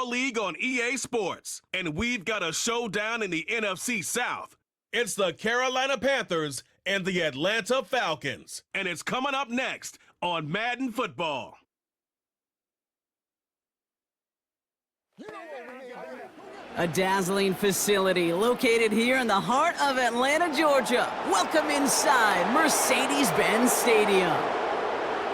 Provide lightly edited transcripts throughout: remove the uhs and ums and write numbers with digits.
Football League on EA Sports. And we've got a showdown in the NFC South. It's the Carolina Panthers and the Atlanta Falcons. And it's coming up next on Madden Football. A dazzling facility located here in the heart of Atlanta, Georgia. Welcome inside Mercedes-Benz Stadium.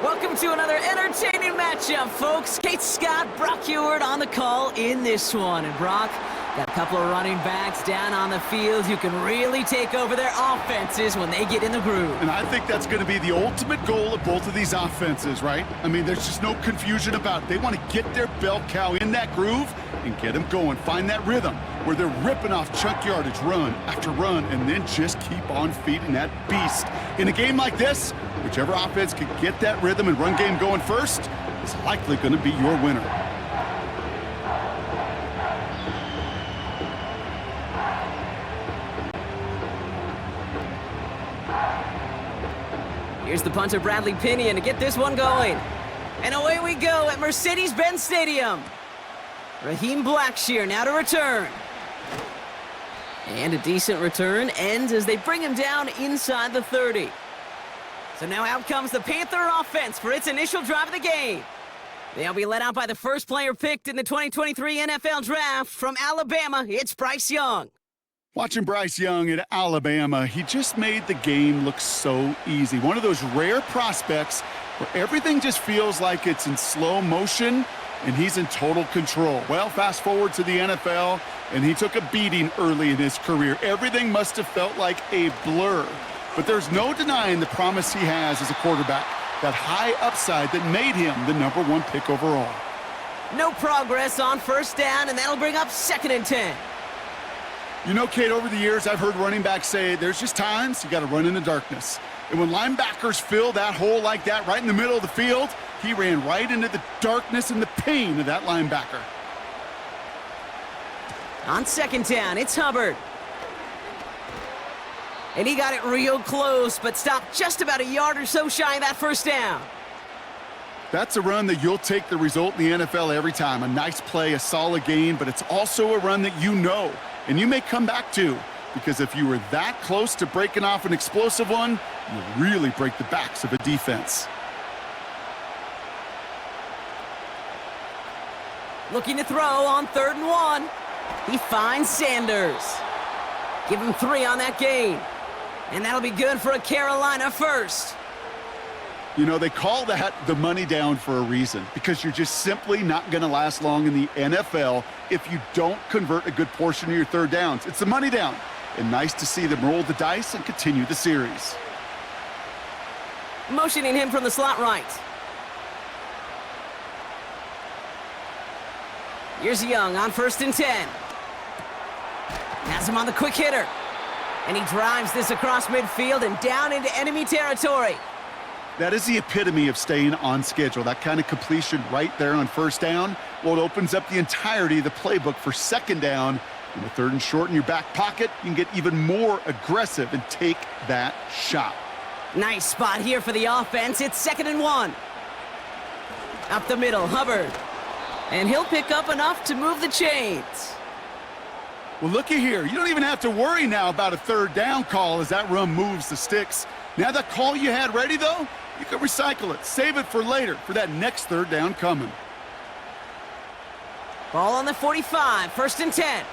Welcome to another entertaining matchup, folks. Kate Scott, Brock Heward on the call in this one. And Brock, got a couple of running backs down on the field who can really take over their offenses when they get in the groove. And I think that's going to be the ultimate goal of both of these offenses, right? I mean, there's just no confusion about it. They want to get their bell cow in that groove and get them going. Find that rhythm where they're ripping off chunk yardage, run after run, and then just keep on feeding that beast. In a game like this, whichever offense can get that rhythm and run game going first is likely going to be your winner. Here's the punter, Bradley Pinion, to get this one going. And away we go at Mercedes-Benz Stadium. Raheem Blackshear now to return. And a decent return ends as they bring him down inside the 30. So now out comes the Panther offense for its initial drive of the game. They'll be led out by the first player picked in the 2023 NFL Draft from Alabama. It's Bryce Young. Watching Bryce Young at Alabama, he just made the game look so easy. One of those rare prospects where everything just feels like it's in slow motion and he's in total control. Well, fast forward to the NFL, and he took a beating early in his career. Everything must have felt like a blur. But there's no denying the promise he has as a quarterback, that high upside that made him the #1 pick overall. No progress on first down, and that'll bring up 2nd and 10. You know, Kate, over the years, I've heard running backs say there's just times you got to run in the darkness. And when linebackers fill that hole like that right in the middle of the field, he ran right into the darkness and the pain of that linebacker. On 2nd down, it's Hubbard. And he got it real close, but stopped just about a yard or so shy of that first down. That's a run that you'll take the result in the NFL every time. A nice play, a solid gain, but it's also a run that you know and you may come back to, because if you were that close to breaking off an explosive one, you really break the backs of a defense. Looking to throw on 3rd and 1. He finds Sanders. Give him 3 on that gain. And that'll be good for a Carolina first. You know, they call that the money down for a reason, because you're just simply not going to last long in the NFL if you don't convert a good portion of your 3rd downs. It's the money down. And nice to see them roll the dice and continue the series. Motioning him from the slot right. Here's Young on 1st and 10. Has him on the quick hitter. And he drives this across midfield and down into enemy territory. That is the epitome of staying on schedule. That kind of completion right there on 1st down. Well, it opens up the entirety of the playbook for 2nd down. And with 3rd and short in your back pocket, you can get even more aggressive and take that shot. Nice spot here for the offense. It's 2nd and 1. Up the middle, Hubbard. And he'll pick up enough to move the chains. Well, looky here. You don't even have to worry now about a 3rd down call as that run moves the sticks. Now that call you had ready, though, you can recycle it. Save it for later, for that next 3rd down coming. Ball on the 45, 1st and 10.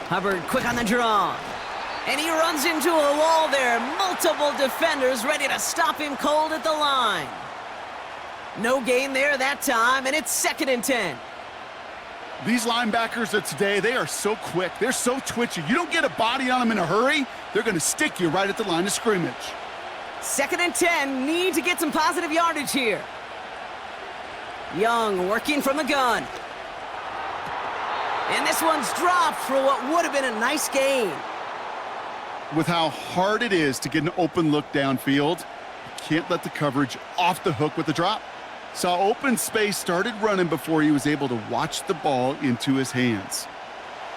Hubbard quick on the draw. And he runs into a wall there. Multiple defenders ready to stop him cold at the line. No gain there that time, and it's 2nd and 10. These linebackers of today, they are so quick. They're so twitchy. You don't get a body on them in a hurry, they're going to stick you right at the line of scrimmage. 2nd and 10, need to get some positive yardage here. Young working from the gun. And this one's dropped for what would have been a nice gain. With how hard it is to get an open look downfield, you can't let the coverage off the hook with the drop. Saw open space, started running before he was able to watch the ball into his hands.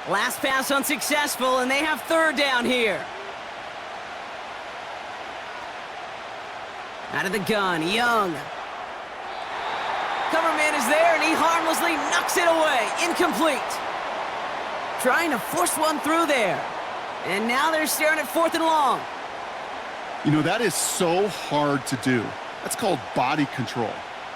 Last pass unsuccessful, and they have 3rd down here. Out of the gun, Young. Cover man is there, and he harmlessly knocks it away. Incomplete. Trying to force one through there. And now they're staring at 4th and long. You know, that is so hard to do. That's called body control.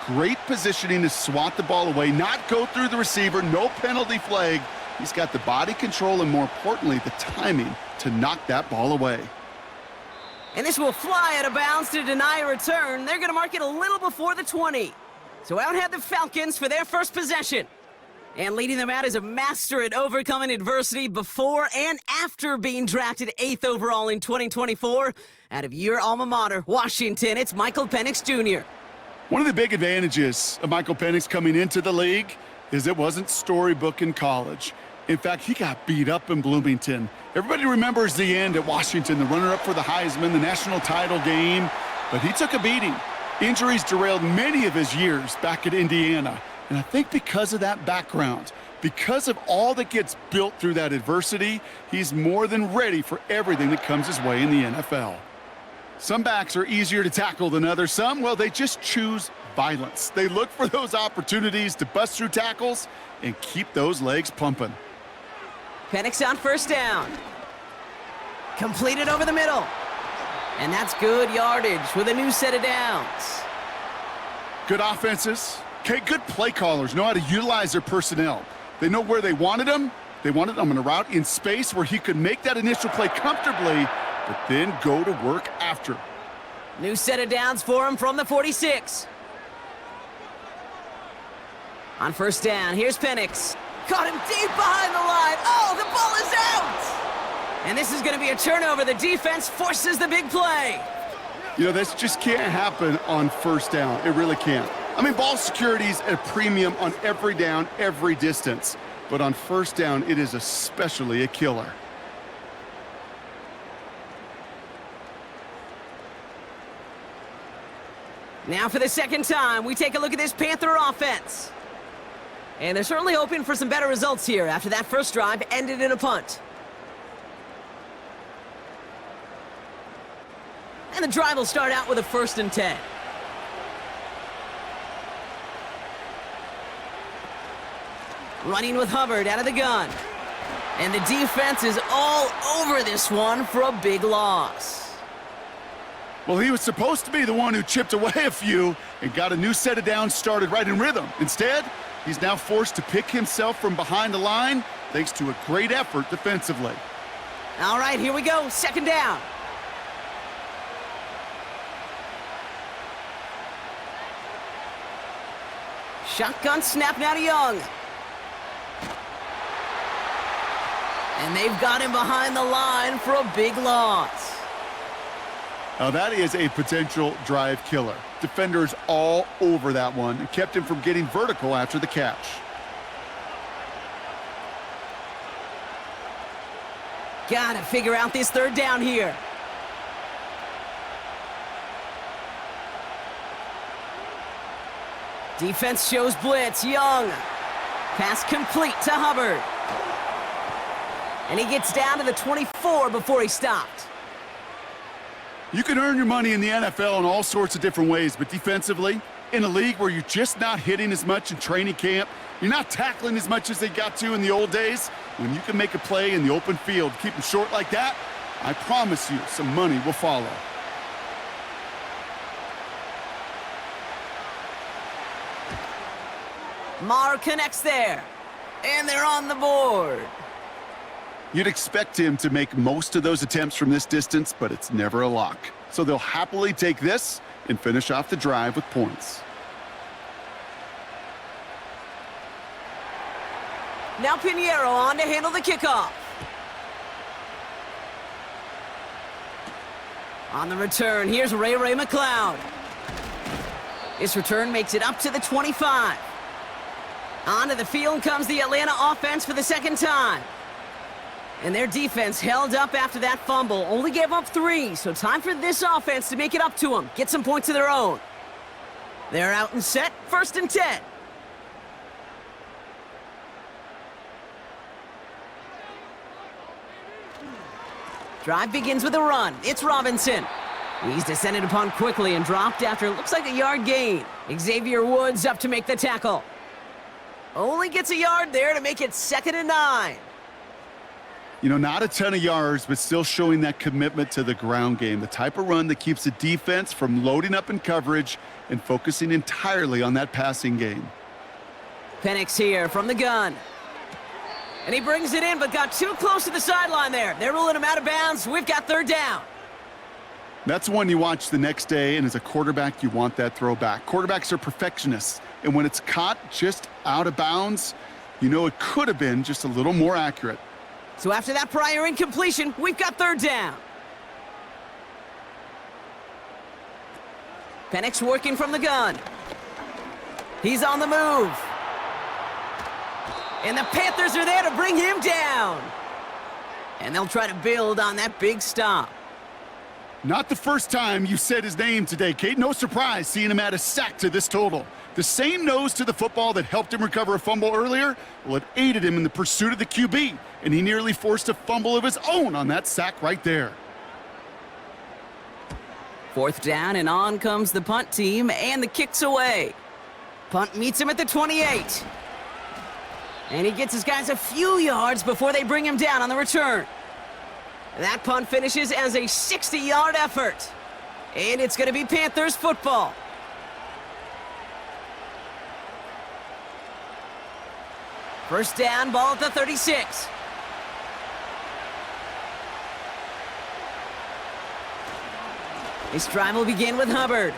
Great positioning to swat the ball away, not go through the receiver, no penalty flag. He's got the body control and, more importantly, the timing to knock that ball away. And this will fly out of bounds to deny a return. They're going to mark it a little before the 20. So out head the Falcons for their first possession. And leading them out is a master at overcoming adversity before and after being drafted 8th overall in 2024. Out of your alma mater, Washington, it's Michael Penix Jr. One of the big advantages of Michael Penix coming into the league is it wasn't storybook in college. In fact, he got beat up in Bloomington. Everybody remembers the end at Washington, the runner-up for the Heisman, the national title game, but he took a beating. Injuries derailed many of his years back at Indiana. And I think because of that background, because of all that gets built through that adversity, he's more than ready for everything that comes his way in the NFL. Some backs are easier to tackle than others. Some, well, they just choose violence. They look for those opportunities to bust through tackles and keep those legs pumping. Penix on 1st down. Completed over the middle. And that's good yardage with a new set of downs. Good offenses. Okay, good play callers know how to utilize their personnel. They know where they wanted them. They wanted them on a route in space where he could make that initial play comfortably, but then go to work after. New set of downs for him from the 46. On 1st down, here's Penix. Caught him deep behind the line. Oh, the ball is out! And this is going to be a turnover. The defense forces the big play. You know, this just can't happen on 1st down. It really can't. I mean, ball security's at a premium on every down, every distance. But on 1st down, it is especially a killer. Now for the 2nd time, we take a look at this Panther offense. And they're certainly hoping for some better results here after that first drive ended in a punt. And the drive will start out with a 1st and 10. Running with Hubbard out of the gun. And the defense is all over this one for a big loss. Well, he was supposed to be the one who chipped away a few and got a new set of downs started right in rhythm. Instead, he's now forced to pick himself from behind the line thanks to a great effort defensively. All right, here we go. 2nd down. Shotgun snap now to Young. And they've got him behind the line for a big loss. Now that is a potential drive killer. Defenders all over that one and kept him from getting vertical after the catch. Gotta figure out this 3rd down here. Defense shows blitz. Young. Pass complete to Hubbard. And he gets down to the 24 before he stopped. You can earn your money in the NFL in all sorts of different ways, but defensively, in a league where you're just not hitting as much in training camp, you're not tackling as much as they got to in the old days, when you can make a play in the open field, keep them short like that, I promise you some money will follow. Maher connects there. And they're on the board. You'd expect him to make most of those attempts from this distance, but it's never a lock. So they'll happily take this and finish off the drive with points. Now Pinheiro on to handle the kickoff. On the return, here's Ray McLeod. His return makes it up to the 25. Onto the field comes the Atlanta offense for the 2nd time. And their defense held up after that fumble. Only gave up 3, so time for this offense to make it up to them. Get some points of their own. They're out and set. 1st and 10. Drive begins with a run. It's Robinson. He's descended upon quickly and dropped after it looks like a yard gain. Xavier Woods up to make the tackle. Only gets a yard there to make it 2nd and 9. You know, not a ton of yards, but still showing that commitment to the ground game. The type of run that keeps the defense from loading up in coverage and focusing entirely on that passing game. Penix here from the gun. And he brings it in, but got too close to the sideline there. They're ruling him out of bounds. We've got 3rd down. That's one you watch the next day, and as a quarterback, you want that throw back. Quarterbacks are perfectionists, and when it's caught just out of bounds, you know it could have been just a little more accurate. So after that prior incompletion, we've got 3rd down. Penix working from the gun. He's on the move. And the Panthers are there to bring him down. And they'll try to build on that big stop. Not the first time you said his name today, Kate. No surprise seeing him add a sack to this total. The same nose to the football that helped him recover a fumble earlier, well, it aided him in the pursuit of the QB, and he nearly forced a fumble of his own on that sack right there. 4th down, and on comes the punt team, and the kick's away. Punt meets him at the 28. And he gets his guys a few yards before they bring him down on the return. That punt finishes as a 60-yard effort. And it's going to be Panthers football. First down, ball at the 36. This drive will begin with Hubbard.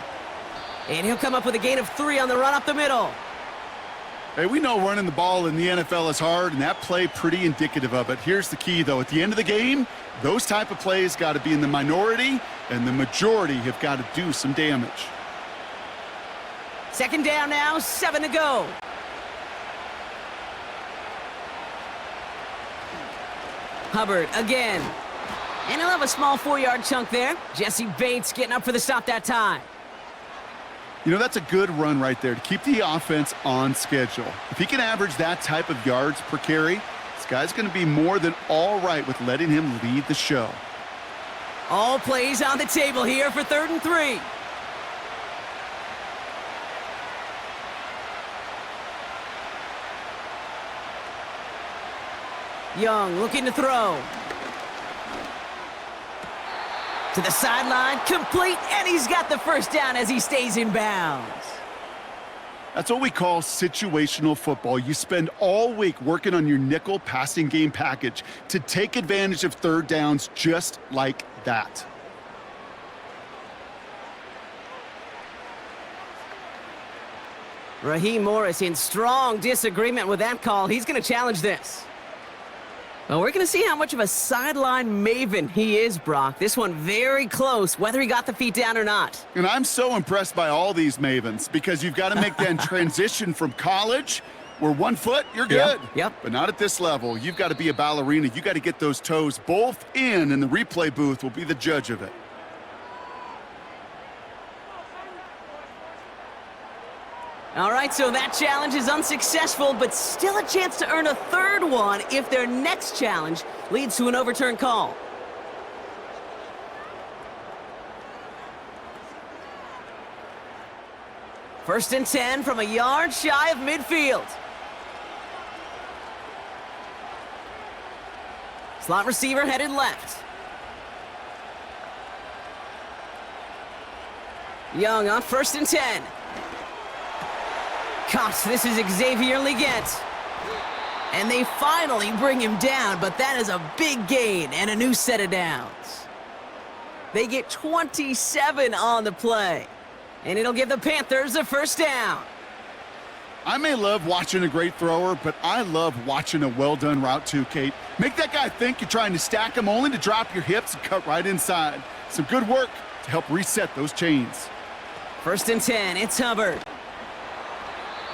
And he'll come up with a gain of 3 on the run up the middle. Hey, we know running the ball in the NFL is hard, and that play pretty indicative of it. Here's the key, though. At the end of the game, those type of plays got to be in the minority, and the majority have got to do some damage. 2nd down now, 7 to go. Hubbard again. And he'll have a small 4-yard chunk there. Jesse Bates getting up for the stop that time. You know, that's a good run right there to keep the offense on schedule. If he can average that type of yards per carry, this guy's going to be more than all right with letting him lead the show. All plays on the table here for 3rd and 3. Young looking to throw. To the sideline, complete, and he's got the first down as he stays in bounds. That's what we call situational football. You spend all week working on your nickel passing game package to take advantage of 3rd downs just like that. Raheem Morris in strong disagreement with that call. He's going to challenge this. Well, we're going to see how much of a sideline maven he is, Brock. This one very close, whether he got the feet down or not. And I'm so impressed by all these mavens because you've got to make that transition from college where 1 foot, you're good. Yep. But not at this level. You've got to be a ballerina. You got to get those toes both in, and the replay booth will be the judge of it. All right, so that challenge is unsuccessful, but still a chance to earn a 3rd one if their next challenge leads to an overturned call. First and 10 from a yard shy of midfield. Slot receiver headed left. Young on 1st and 10. Gosh, this is Xavier Leggett. And they finally bring him down, but that is a big gain and a new set of downs. They get 27 on the play, and it'll give the Panthers a first down. I may love watching a great thrower, but I love watching a well-done route too, Kate. Make that guy think you're trying to stack him only to drop your hips and cut right inside. Some good work to help reset those chains. First and 10, it's Hubbard.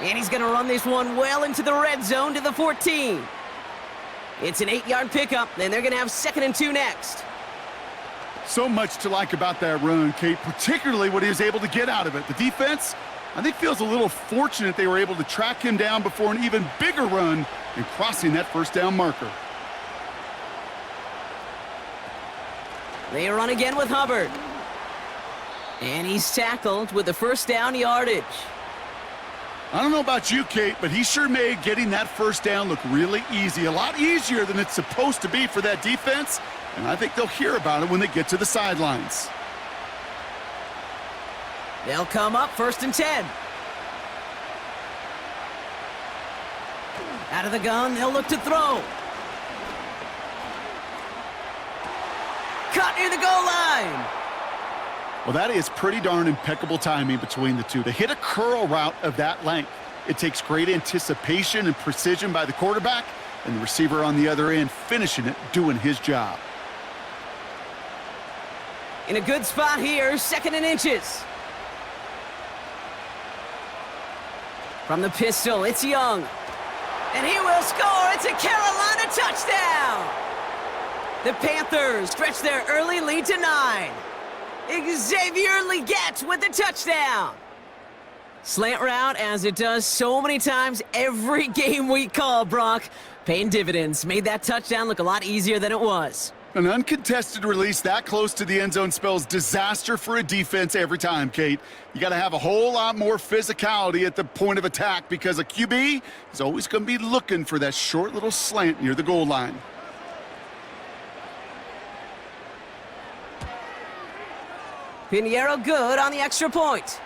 And he's going to run this one well into the red zone to the 14. It's an 8-yard pickup, and they're going to have 2nd and 2 next. So much to like about that run, Kate, particularly what he was able to get out of it. The defense, I think, feels a little fortunate they were able to track him down before an even bigger run and crossing that first down marker. They run again with Hubbard. And he's tackled with the first down yardage. I don't know about you, Kate, but he sure made getting that first down look really easy. A lot easier than it's supposed to be for that defense. And I think they'll hear about it when they get to the sidelines. They'll come up 1st and 10. Out of the gun, they'll look to throw. Caught near the goal line. Well, that is pretty darn impeccable timing between the two. To hit a curl route of that length, it takes great anticipation and precision by the quarterback, and the receiver on the other end finishing it, doing his job. In a good spot here, 2nd and inches. From the pistol, it's Young. And he will score. It's a Carolina touchdown. The Panthers stretch their early lead to 9. Xavier Legette with the touchdown. Slant route, as it does so many times every game we call, Brock. Paying dividends. Made that touchdown look a lot easier than it was. An uncontested release that close to the end zone spells disaster for a defense every time, Kate. You got to have a whole lot more physicality at the point of attack because a QB is always going to be looking for that short little slant near the goal line. Pinheiro good on the extra point.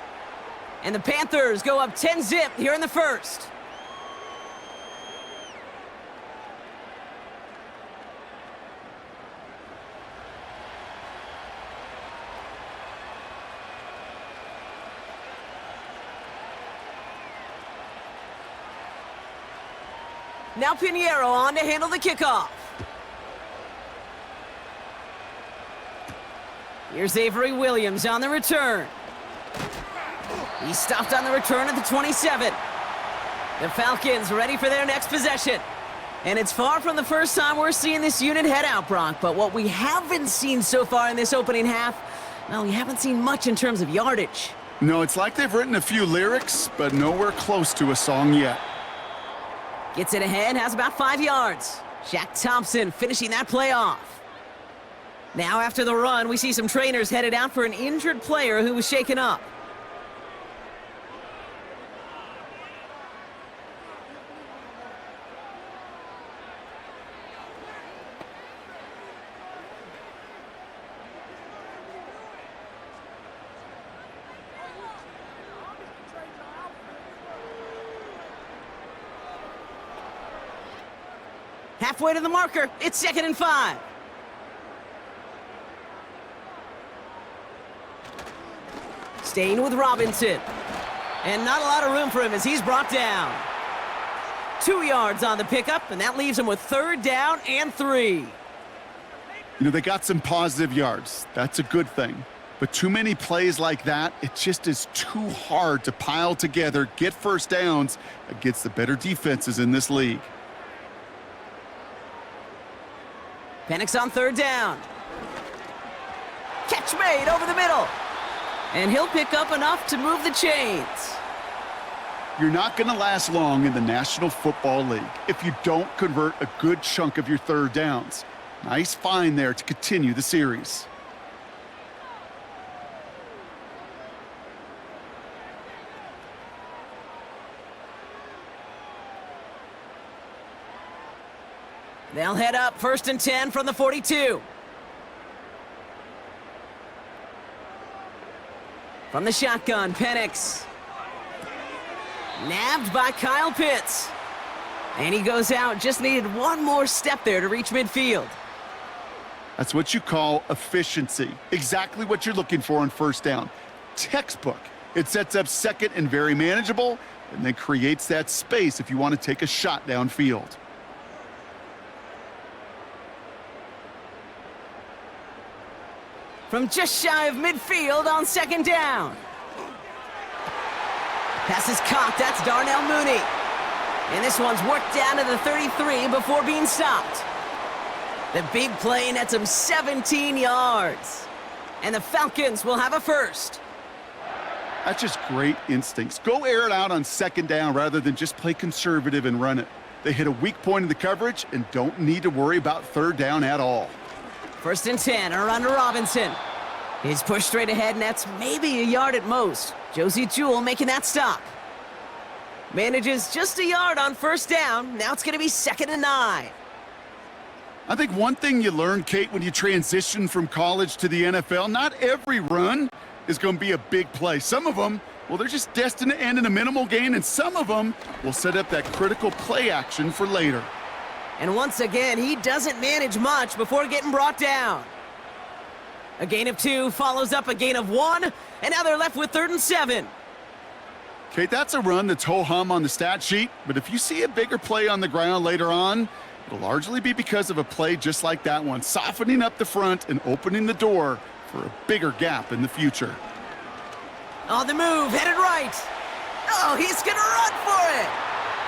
And the Panthers go up 10-zip here in the first. Now Pinheiro on to handle the kickoff. Here's Avery Williams on the return. He stopped on the return at the 27. The Falcons ready for their next possession. And it's far from the first time we're seeing this unit head out, Brock. But what we haven't seen so far in this opening half, well, we haven't seen much in terms of yardage. No, it's like they've written a few lyrics, but nowhere close to a song yet. Gets it ahead, has about 5 yards. Shaq Thompson finishing that play off. Now after the run, we see some trainers headed out for an injured player who was shaken up. Halfway to the marker, it's 2nd and 5. Staying with Robinson. And not a lot of room for him as he's brought down. 2 yards on the pickup, and that leaves him with 3rd down and 3. You know, they got some positive yards. That's a good thing. But too many plays like that, it just is too hard to pile together, get first downs against the better defenses in this league. Penix on 3rd down. Catch made over the middle. And he'll pick up enough to move the chains. You're not going to last long in the National Football League if you don't convert a good chunk of your 3rd downs. Nice find there to continue the series. They'll head up 1st and 10 from the 42. From the shotgun, Penix. Nabbed by Kyle Pitts. And he goes out, just needed one more step there to reach midfield. That's what you call efficiency. Exactly what you're looking for on 1st down. Textbook. It sets up 2nd and very manageable, and then creates that space if you want to take a shot downfield. From just shy of midfield on 2nd down. Pass is caught, that's Darnell Mooney. And this one's worked down to the 33 before being stopped. The big play nets him 17 yards. And the Falcons will have a first. That's just great instincts. Go air it out on 2nd down rather than just play conservative and run it. They hit a weak point in the coverage and don't need to worry about 3rd down at all. 1st and 10, a run to Robinson. He's pushed straight ahead, and that's maybe a yard at most. Josie Jewell making that stop. Manages just a yard on first down. Now it's going to be 2nd and 9. I think one thing you learn, Kate, when you transition from college to the NFL, not every run is going to be a big play. Some of them, well, they're just destined to end in a minimal gain, and some of them will set up that critical play action for later. And once again, he doesn't manage much before getting brought down. A gain of 2 follows up a gain of 1, and now they're left with 3rd and 7. Kate, that's a run that's ho-hum on the stat sheet, but if you see a bigger play on the ground later on, it'll largely be because of a play just like that one, softening up the front and opening the door for a bigger gap in the future. On the move, headed right. Oh, he's going to run for it.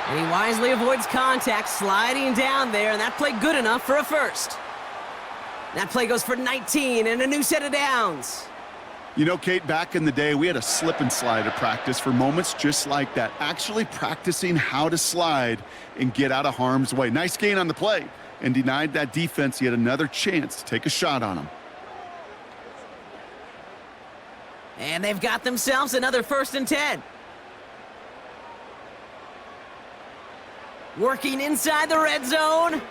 And he wisely avoids contact, sliding down there, and that play good enough for a first. That play goes for 19 and a new set of downs. You know, Kate, back in the day, we had a slip and slide at practice for moments just like that, actually practicing how to slide and get out of harm's way. Nice gain on the play, and denied that defense yet another chance to take a shot on him. And they've got themselves another 1st and 10. Working inside the red zone.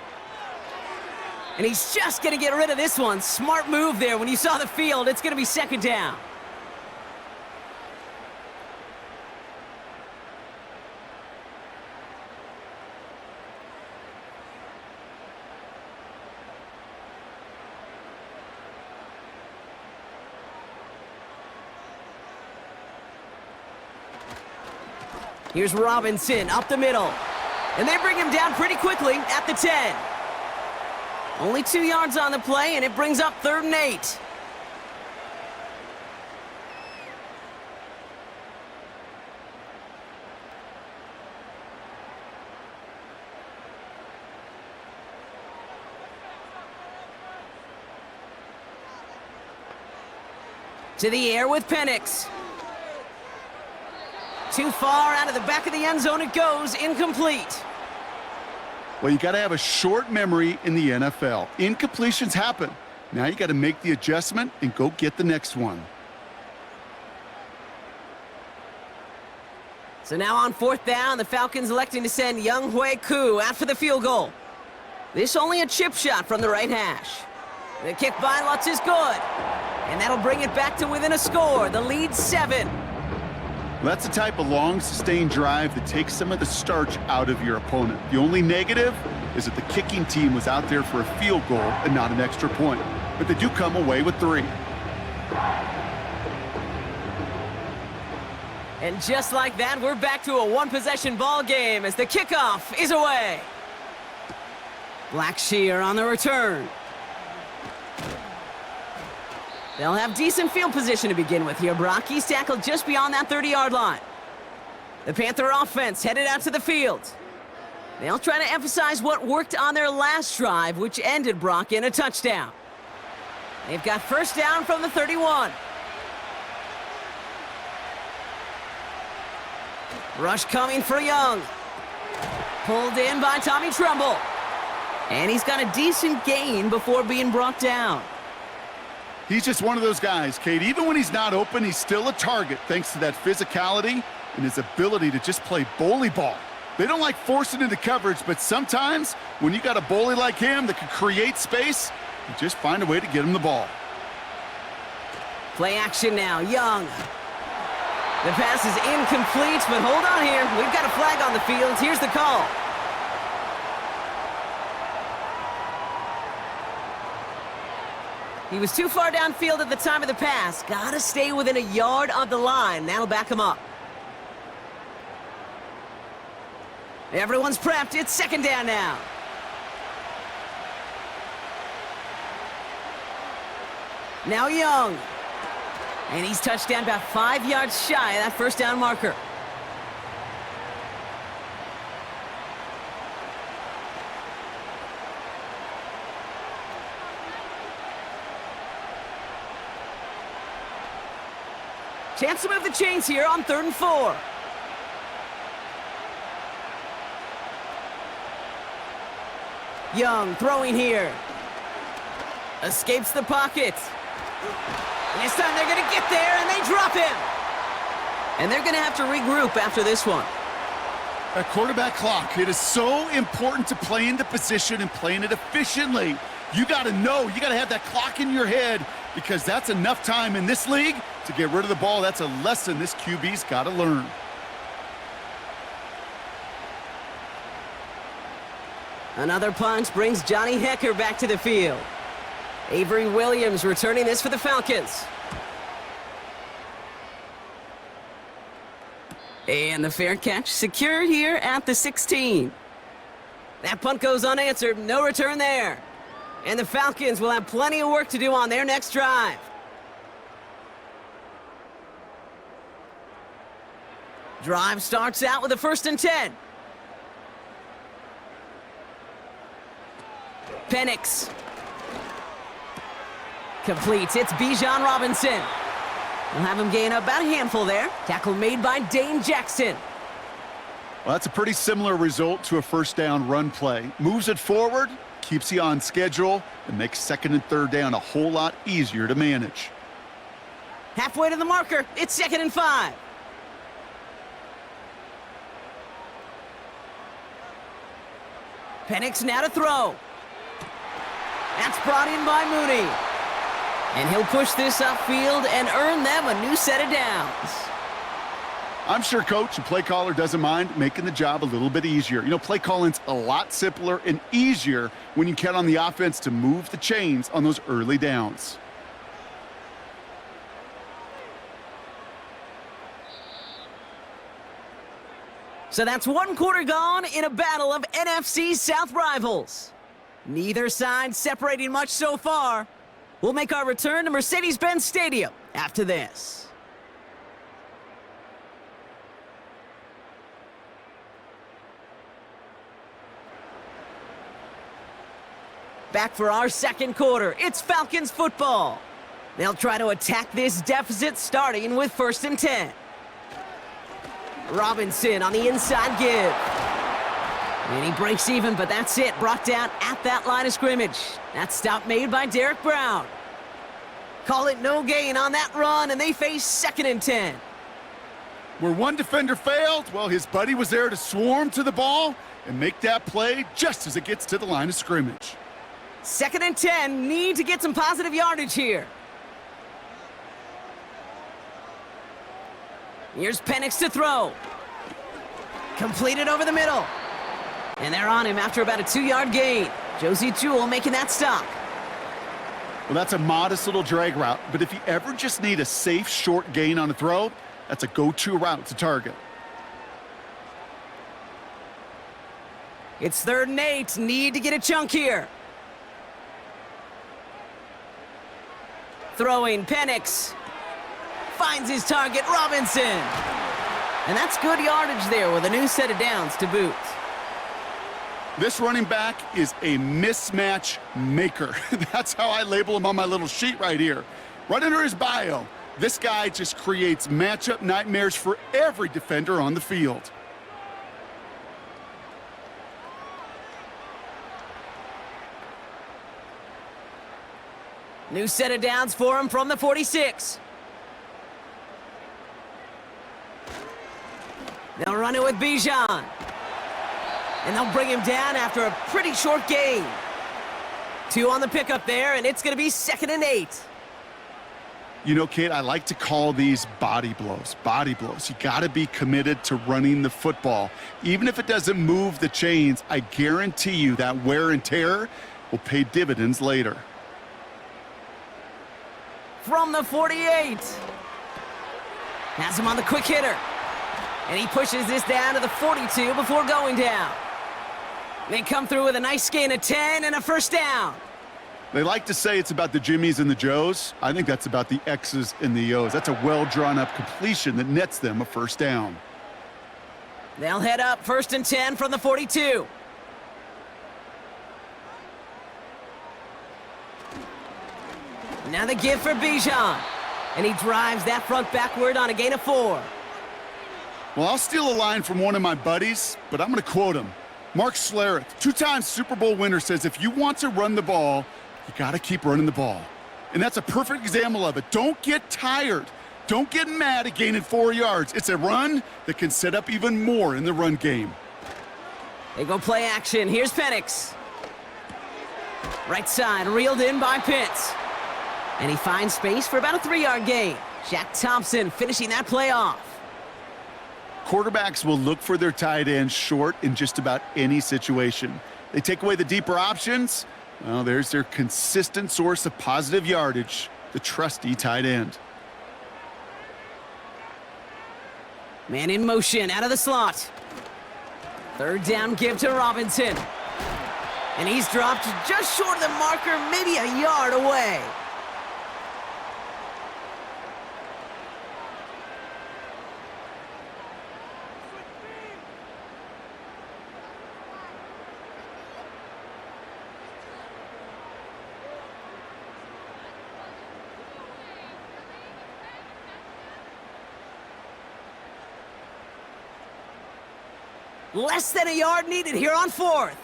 And he's just going to get rid of this one. Smart move there. When you saw the field, it's going to be 2nd down. Here's Robinson up the middle. And they bring him down pretty quickly at the 10. Only 2 yards on the play, and it brings up 3rd and 8. To the air with Penix. Too far out of the back of the end zone it goes, incomplete. Well, you got to have a short memory in the NFL. Incompletions happen. Now you got to make the adjustment and go get the next one. So now on 4th down, the Falcons electing to send Younghoe Koo after the field goal. This only a chip shot from the right hash. The kick by Lutz is good. And that'll bring it back to within a score. The lead 7. That's the type of long, sustained drive that takes some of the starch out of your opponent. The only negative is that the kicking team was out there for a field goal and not an extra point. But they do come away with 3. And just like that, we're back to a one-possession ball game as the kickoff is away. Blackshear on the return. They'll have decent field position to begin with here, Brock. He's tackled just beyond that 30-yard line. The Panther offense headed out to the field. They'll try to emphasize what worked on their last drive, which ended, Brock, in a touchdown. They've got 1st down from the 31. Rush coming for Young. Pulled in by Tommy Tremble. And he's got a decent gain before being brought down. He's just one of those guys, Kate. Even when he's not open, he's still a target thanks to that physicality and his ability to just play bully ball. They don't like forcing into coverage, but sometimes when you got a bully like him that can create space, you just find a way to get him the ball. Play action now, Young. The pass is incomplete, but hold on here. We've got a flag on the field. Here's the call. He was too far downfield at the time of the pass. Gotta stay within a yard of the line. That'll back him up. Everyone's prepped. It's 2nd down now. Now Young. And he's touched down about 5 yards shy of that 1st down marker. Chance to move the chains here on 3rd and 4. Young throwing here. Escapes the pocket. And this time they're going to get there, and they drop him. And they're going to have to regroup after this one. That quarterback clock, it is so important to play in the position and playing it efficiently. You got to know, you got to have that clock in your head because that's enough time in this league to get rid of the ball. That's a lesson this QB's got to learn. Another punch brings Johnny Hecker back to the field. Avery Williams returning this for the Falcons. And the fair catch secured here at the 16. That punt goes unanswered. No return there. And the Falcons will have plenty of work to do on their next drive. Drive starts out with a 1st and 10. Penix completes. It's Bijan Robinson. We'll have him gain about a handful there. Tackle made by Dane Jackson. Well, that's a pretty similar result to a 1st down run play. Moves it forward, keeps you on schedule, and makes 2nd and 3rd down a whole lot easier to manage. Halfway to the marker. It's 2nd and 5. Penix now to throw. That's brought in by Mooney. And he'll push this upfield and earn them a new set of downs. I'm sure coach and play caller doesn't mind making the job a little bit easier. You know, play calling's a lot simpler and easier when you count on the offense to move the chains on those early downs. So that's 1 quarter gone in a battle of NFC South rivals. Neither side separating much so far. We'll make our return to Mercedes-Benz Stadium after this. Back for our 2nd quarter. It's Falcons football. They'll try to attack this deficit starting with 1st and 10. Robinson on the inside give. And he breaks even, but that's it. Brought down at that line of scrimmage. That stop made by Derek Brown. Call it no gain on that run, and they face 2nd and 10. Where one defender failed, well, his buddy was there to swarm to the ball and make that play just as it gets to the line of scrimmage. 2nd and 10, need to get some positive yardage here. Here's Penix to throw. Completed over the middle. And they're on him after about a 2-yard gain. Josie Jewell making that stop. Well, that's a modest little drag route, but if you ever just need a safe, short gain on a throw, that's a go-to route to target. It's 3rd and 8. Need to get a chunk here. Throwing Penix. Finds his target, Robinson. And that's good yardage there with a new set of downs to boot. This running back is a mismatch maker. That's how I label him on my little sheet right here. Right under his bio, this guy just creates matchup nightmares for every defender on the field. New set of downs for him from the 46. They'll run it with Bijan. And they'll bring him down after a pretty short gain. 2 on the pickup there, and it's going to be 2nd and 8. You know, Kate, I like to call these body blows. Body blows. You got to be committed to running the football. Even if it doesn't move the chains, I guarantee you that wear and tear will pay dividends later. From the 48. Has him on the quick hitter. And he pushes this down to the 42 before going down. They come through with a nice gain of 10 and a 1st down. They like to say it's about the Jimmies and the Joes. I think that's about the X's and the O's. That's a well-drawn-up completion that nets them a 1st down. They'll head up 1st and 10 from the 42. Now the give for Bijan. And he drives that front backward on a gain of 4. Well, I'll steal a line from one of my buddies, but I'm going to quote him. Mark Schlereth, 2-time Super Bowl winner, says if you want to run the ball, you got to keep running the ball. And that's a perfect example of it. Don't get tired. Don't get mad at gaining 4 yards. It's a run that can set up even more in the run game. They go play action. Here's Penix. Right side, reeled in by Pitts. And he finds space for about a 3-yard gain. Shaq Thompson finishing that play off. Quarterbacks will look for their tight end short in just about any situation. They take away the deeper options. Well, there's their consistent source of positive yardage, the trusty tight end. Man in motion, out of the slot. Third down give to Robinson. And he's dropped just short of the marker, maybe a yard away. Less than a yard needed here on 4th.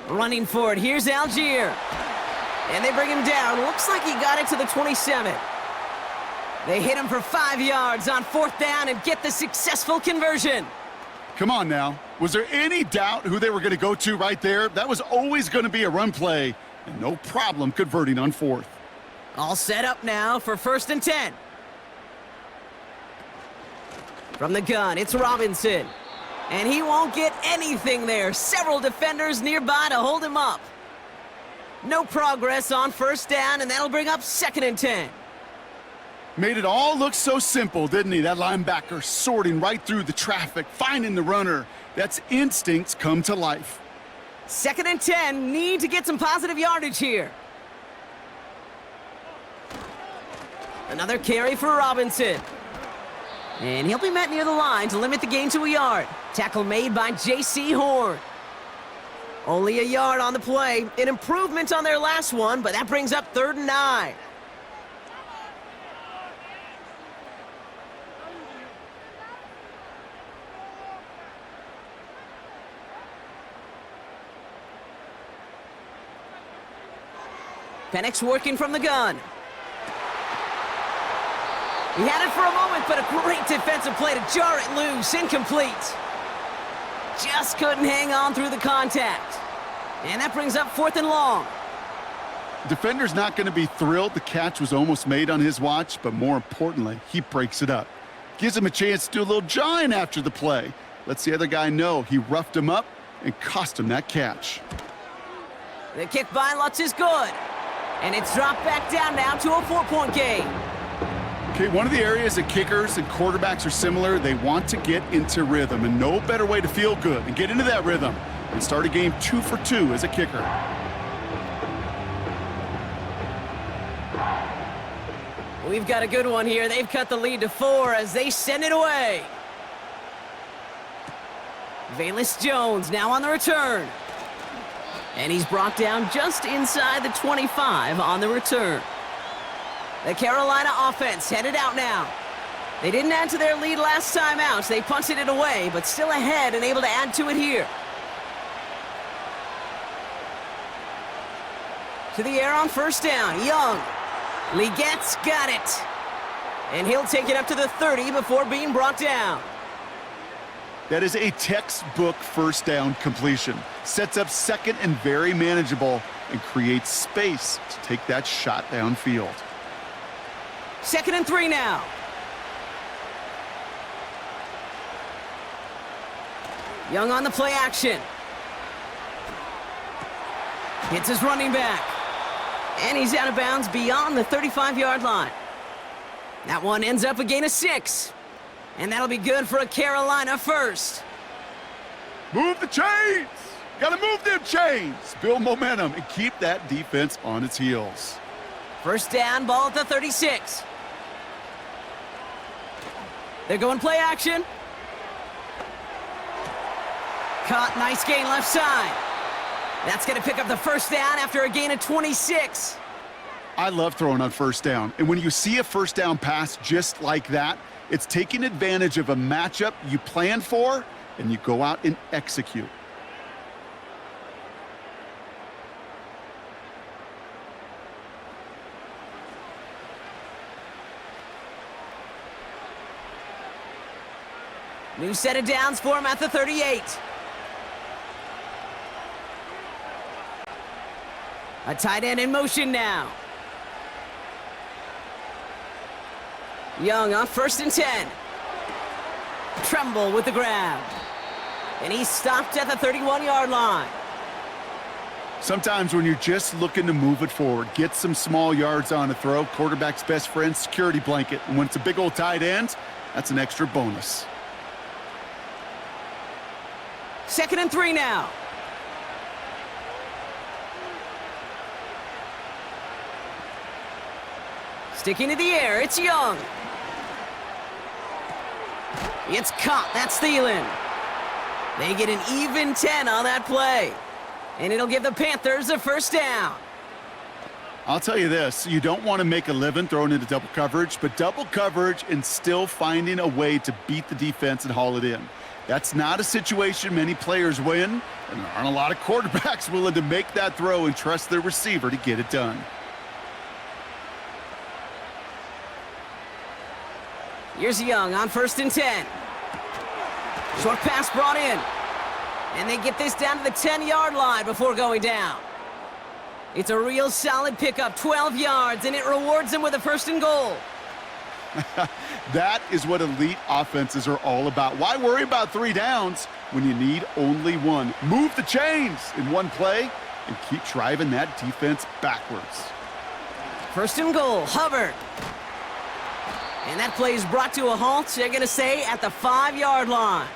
Running for it, here's Algier. And they bring him down. Looks like he got it to the 27. They hit him for 5 yards on 4th down and get the successful conversion. Come on now. Was there any doubt who they were going to go to right there? That was always going to be a run play, and no problem converting on 4th. All set up now for 1st and 10. From the gun, it's Robinson. And he won't get anything there. Several defenders nearby to hold him up. No progress on 1st down, and that'll bring up 2nd and 10. Made it all look so simple, didn't he? That linebacker sorting right through the traffic, finding the runner. That's instincts come to life. 2nd and 10, need to get some positive yardage here. Another carry for Robinson. And he'll be met near the line to limit the gain to a yard. Tackle made by J.C. Horn. Only a yard on the play. An improvement on their last one, but that brings up 3rd and 9. Penix working from the gun. He had it for a moment, but a great defensive play to jar it loose. Incomplete. Just couldn't hang on through the contact. And that brings up 4th and long. Defender's not going to be thrilled the catch was almost made on his watch, but more importantly, he breaks it up. Gives him a chance to do a little jawing after the play. Lets the other guy know he roughed him up and cost him that catch. The kick by Lutz is good. And it's dropped back down now to a 4-point game. Okay, one of the areas that kickers and quarterbacks are similar, they want to get into rhythm, and no better way to feel good and get into that rhythm and start a game 2 for 2 as a kicker. We've got a good one here. They've cut the lead to 4 as they send it away. Velus Jones now on the return. And he's brought down just inside the 25 on the return. The Carolina offense headed out now. They didn't add to their lead last time out. They punted it away, but still ahead and able to add to it here. To the air on 1st down. Young. Legette's got it. And he'll take it up to the 30 before being brought down. That is a textbook 1st down completion. Sets up 2nd and very manageable and creates space to take that shot downfield. 2nd and 3 now. Young on the play action. Hits his running back. And he's out of bounds beyond the 35-yard line. That one ends up a gain of 6. And that'll be good for a Carolina 1st. Move the chains! Gotta move them chains! Build momentum and keep that defense on its heels. 1st down, ball at the 36. They're going play action. Caught, nice gain left side. That's going to pick up the 1st down after a gain of 26. I love throwing on 1st down. And when you see a 1st down pass just like that, it's taking advantage of a matchup you plan for, and you go out and execute. New set of downs for him at the 38. A tight end in motion now. Young on 1st and 10. Tremble with the grab. And he's stopped at the 31-yard line. Sometimes when you're just looking to move it forward, get some small yards on a throw, quarterback's best friend, security blanket. And when it's a big old tight end, that's an extra bonus. 2nd and 3 now. Sticking to the air, it's Young. It's caught, that's Thielen. They get an even 10 on that play. And it'll give the Panthers a 1st down. I'll tell you this, you don't want to make a living throwing into double coverage, but double coverage and still finding a way to beat the defense and haul it in. That's not a situation many players win, and there aren't a lot of quarterbacks willing to make that throw and trust their receiver to get it done. Here's Young on 1st and 10. Short pass brought in. And they get this down to the 10-yard line before going down. It's a real solid pickup, 12 yards, and it rewards them with a 1st and goal. That is what elite offenses are all about. Why worry about 3 downs when you need only 1? Move the chains in one play and keep driving that defense backwards. 1st and goal, Hubbard. And that play is brought to a halt, they're going to say, at the 5-yard line.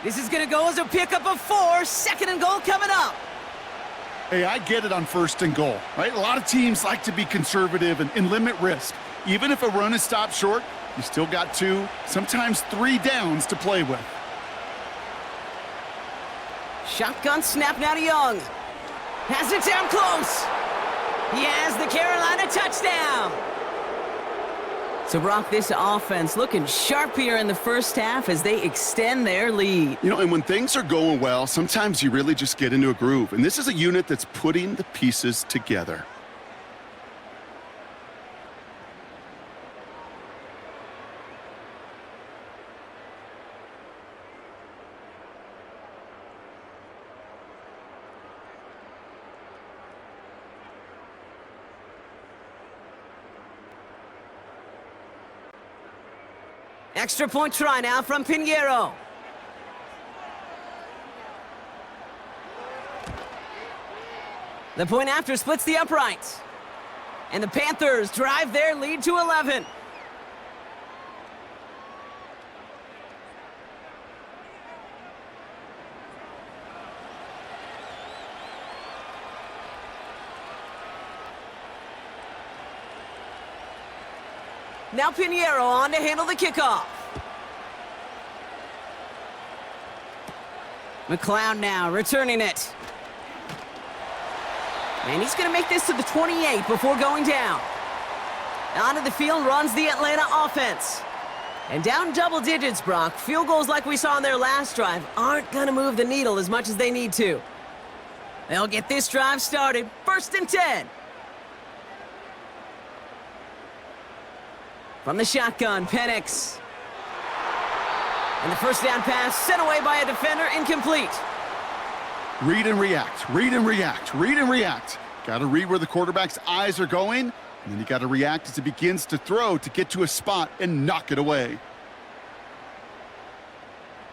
This is going to go as a pickup of 4. 2nd and goal coming up. Hey, I get it on 1st and goal, right? A lot of teams like to be conservative and limit risk. Even if a run is stopped short, you still got 2, sometimes 3 downs to play with. Shotgun snap now to Young. Has it down close. He has the Carolina touchdown. So, Brock, this offense looking sharp here in the 1st half as they extend their lead. You know, and when things are going well, sometimes you really just get into a groove. And this is a unit that's putting the pieces together. Extra point try now from Pinheiro. The point after splits the uprights. And the Panthers drive their lead to 11. Now Pinheiro on to handle the kickoff. McLeod now returning it. And he's going to make this to the 28 before going down. Onto the field runs the Atlanta offense. And down double digits, Brock. Field goals like we saw in their last drive aren't going to move the needle as much as they need to. They'll get this drive started. 1st and 10. From the shotgun, Penix. And the 1st down pass sent away by a defender, incomplete. Read and react, read and react, read and react. Got to read where the quarterback's eyes are going, and then you got to react as he begins to throw to get to a spot and knock it away.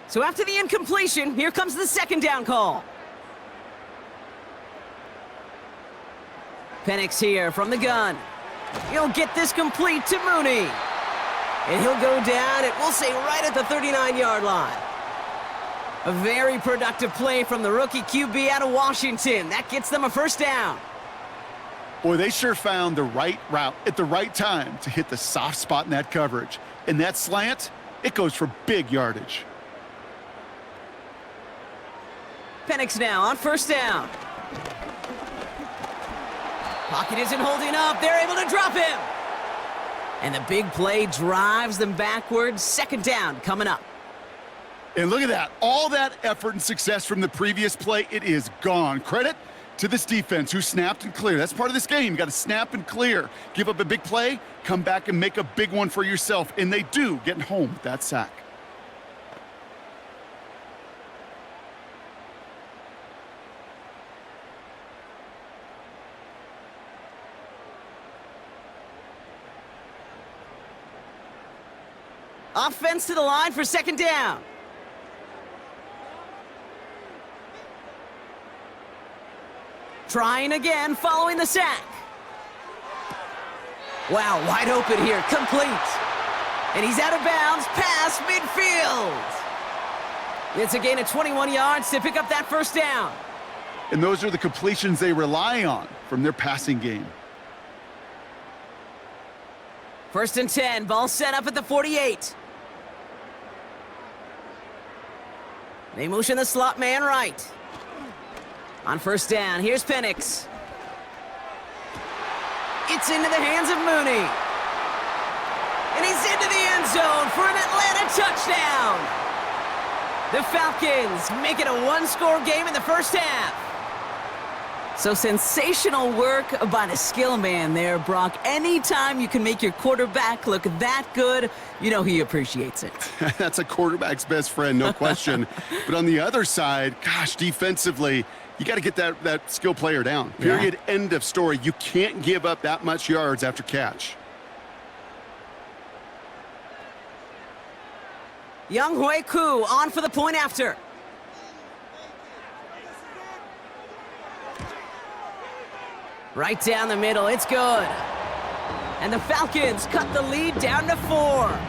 So after the incompletion, here comes the 2nd down call. Penix here from the gun. He'll get this complete to Mooney. And he'll go down, and we'll say right at the 39-yard line. A very productive play from the rookie QB out of Washington. That gets them a 1st down. Boy, they sure found the right route at the right time to hit the soft spot in that coverage. And that slant, it goes for big yardage. Penix now on 1st down. Pocket isn't holding up. They're able to drop him. And the big play drives them backwards. 2nd down coming up. And look at that. All that effort and success from the previous play, it is gone. Credit to this defense who snapped and cleared. That's part of this game. You got to snap and clear. Give up a big play, come back and make a big one for yourself. And they do, getting home with that sack. Offense to the line for second down. Trying again following the sack. Wow, wide open here, complete. And he's out of bounds past midfield. It's a gain of 21 yards to pick up that first down. And those are the completions they rely on from their passing game. First and 10, ball set up at the 48. They motion the slot man right. On first down, here's Penix. It's into the hands of Mooney. And he's into the end zone for an Atlanta touchdown. The Falcons make it a one-score game in the first half. So sensational work by the skill man there, Brock. Anytime you can make your quarterback look that good, you know he appreciates it. That's a quarterback's best friend, no question. But on the other side, gosh, defensively, you got to get that skill player down. Period, yeah. End of story. You can't give up that much yards after catch. Young Hui Koo on for the point after. Right down the middle, it's good. And the Falcons cut the lead down to 4.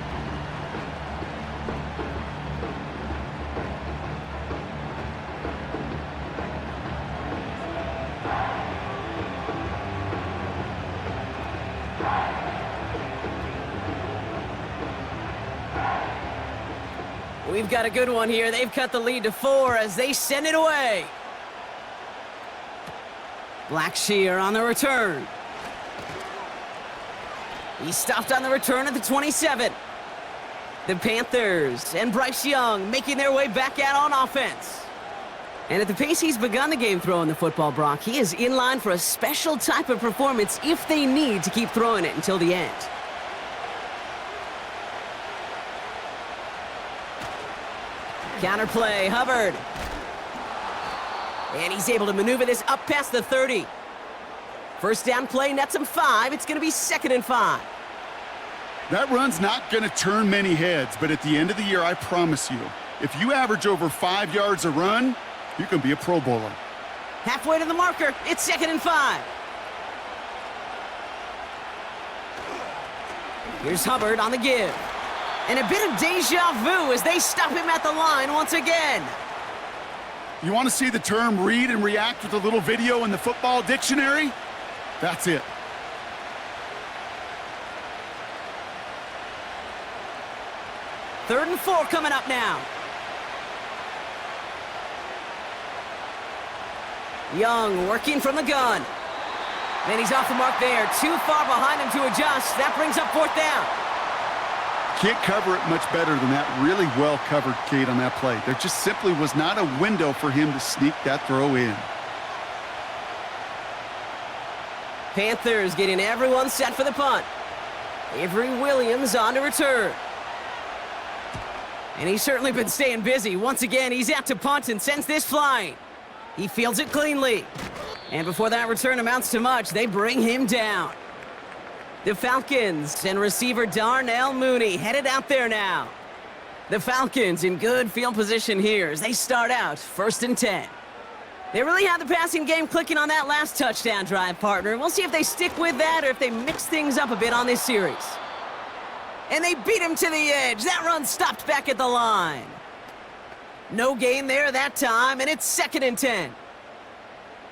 We've got a good one here. They've cut the lead to 4 as they send it away. Blackshear on the return. He stopped on the return at the 27. The Panthers and Bryce Young making their way back out on offense. And at the pace he's begun the game throwing the football, Brock, he is in line for a special type of performance if they need to keep throwing it until the end. Counterplay, Hubbard. And he's able to maneuver this up past the 30. First down play, nets him 5. It's going to be 2nd and 5. That run's not going to turn many heads, but at the end of the year, I promise you, if you average over 5 yards a run, you can be a Pro Bowler. Halfway to the marker, it's 2nd and 5. Here's Hubbard on the give. And a bit of deja vu as they stop him at the line once again. You want to see the term read and react with a little video in the football dictionary? That's it. Third and 4 coming up now. Young working from the gun. And he's off the mark there. Too far behind him to adjust. That brings up 4th down. Can't cover it much better than that. Really well covered, Kate, on that play. There just simply was not a window for him to sneak that throw in. Panthers getting everyone set for the punt. Avery Williams on to return. And he's certainly been staying busy. Once again, he's out to punt and sends this flying. He fields it cleanly. And before that return amounts to much, they bring him down. The Falcons and receiver Darnell Mooney headed out there now. The Falcons in good field position here as they start out 1st and 10. They really had the passing game clicking on that last touchdown drive, partner. We'll see if they stick with that or if they mix things up a bit on this series. And they beat him to the edge. That run stopped back at the line. No gain there that time, and it's 2nd and 10.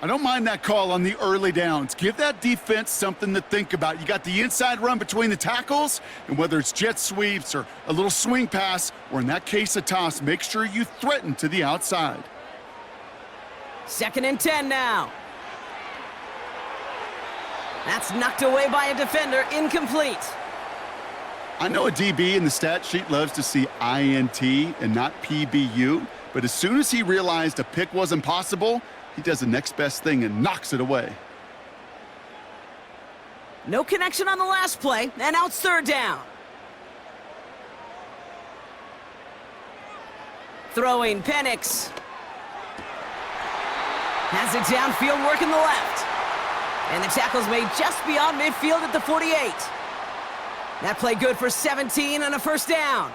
I don't mind that call on the early downs. Give that defense something to think about. You got the inside run between the tackles, and whether it's jet sweeps or a little swing pass, or in that case a toss, make sure you threaten to the outside. 2nd and 10 now. That's knocked away by a defender, incomplete. I know a DB in the stat sheet loves to see INT and not PBU, but as soon as he realized a pick wasn't possible, he does the next best thing and knocks it away. No connection on the last play, and now it's 3rd down. Throwing, Penix. Has it downfield, working the left. And the tackle's made just beyond midfield at the 48. That play good for 17 and a first down.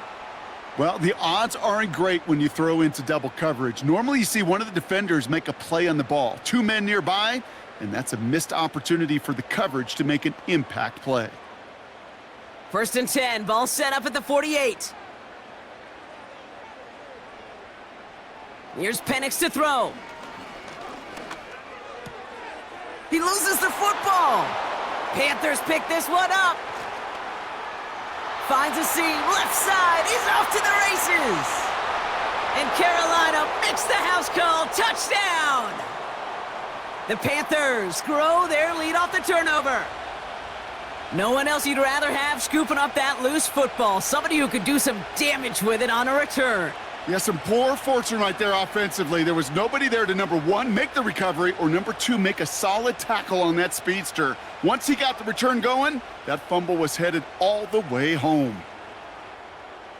Well, the odds aren't great when you throw into double coverage. Normally, you see one of the defenders make a play on the ball. Two men nearby, and that's a missed opportunity for the coverage to make an impact play. 1st and 10, ball set up at the 48. Here's Penix to throw. He loses the football. Panthers pick this one up. Finds a seam, left side, he's off to the races. And Carolina makes the house call, touchdown. The Panthers grow their lead off the turnover. No one else you'd rather have scooping up that loose football. Somebody who could do some damage with it on a return. Yeah, some poor fortune right there offensively. There was nobody there to, number one, make the recovery, or number two, make a solid tackle on that speedster. Once he got the return going, that fumble was headed all the way home.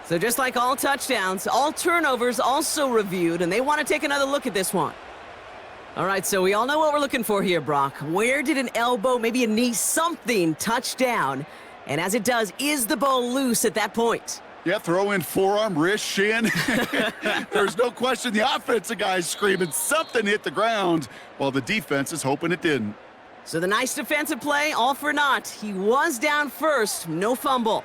So just like all touchdowns, all turnovers also reviewed, and they want to take another look at this one. All right, so we all know what we're looking for here, Brock. Where did an elbow, maybe a knee, something touch down? And as it does, is the ball loose at that point? Yeah, throw in forearm, wrist, shin. There's no question the offensive guy's screaming something hit the ground while the defense is hoping it didn't. So the nice defensive play, all for naught. He was down first, no fumble.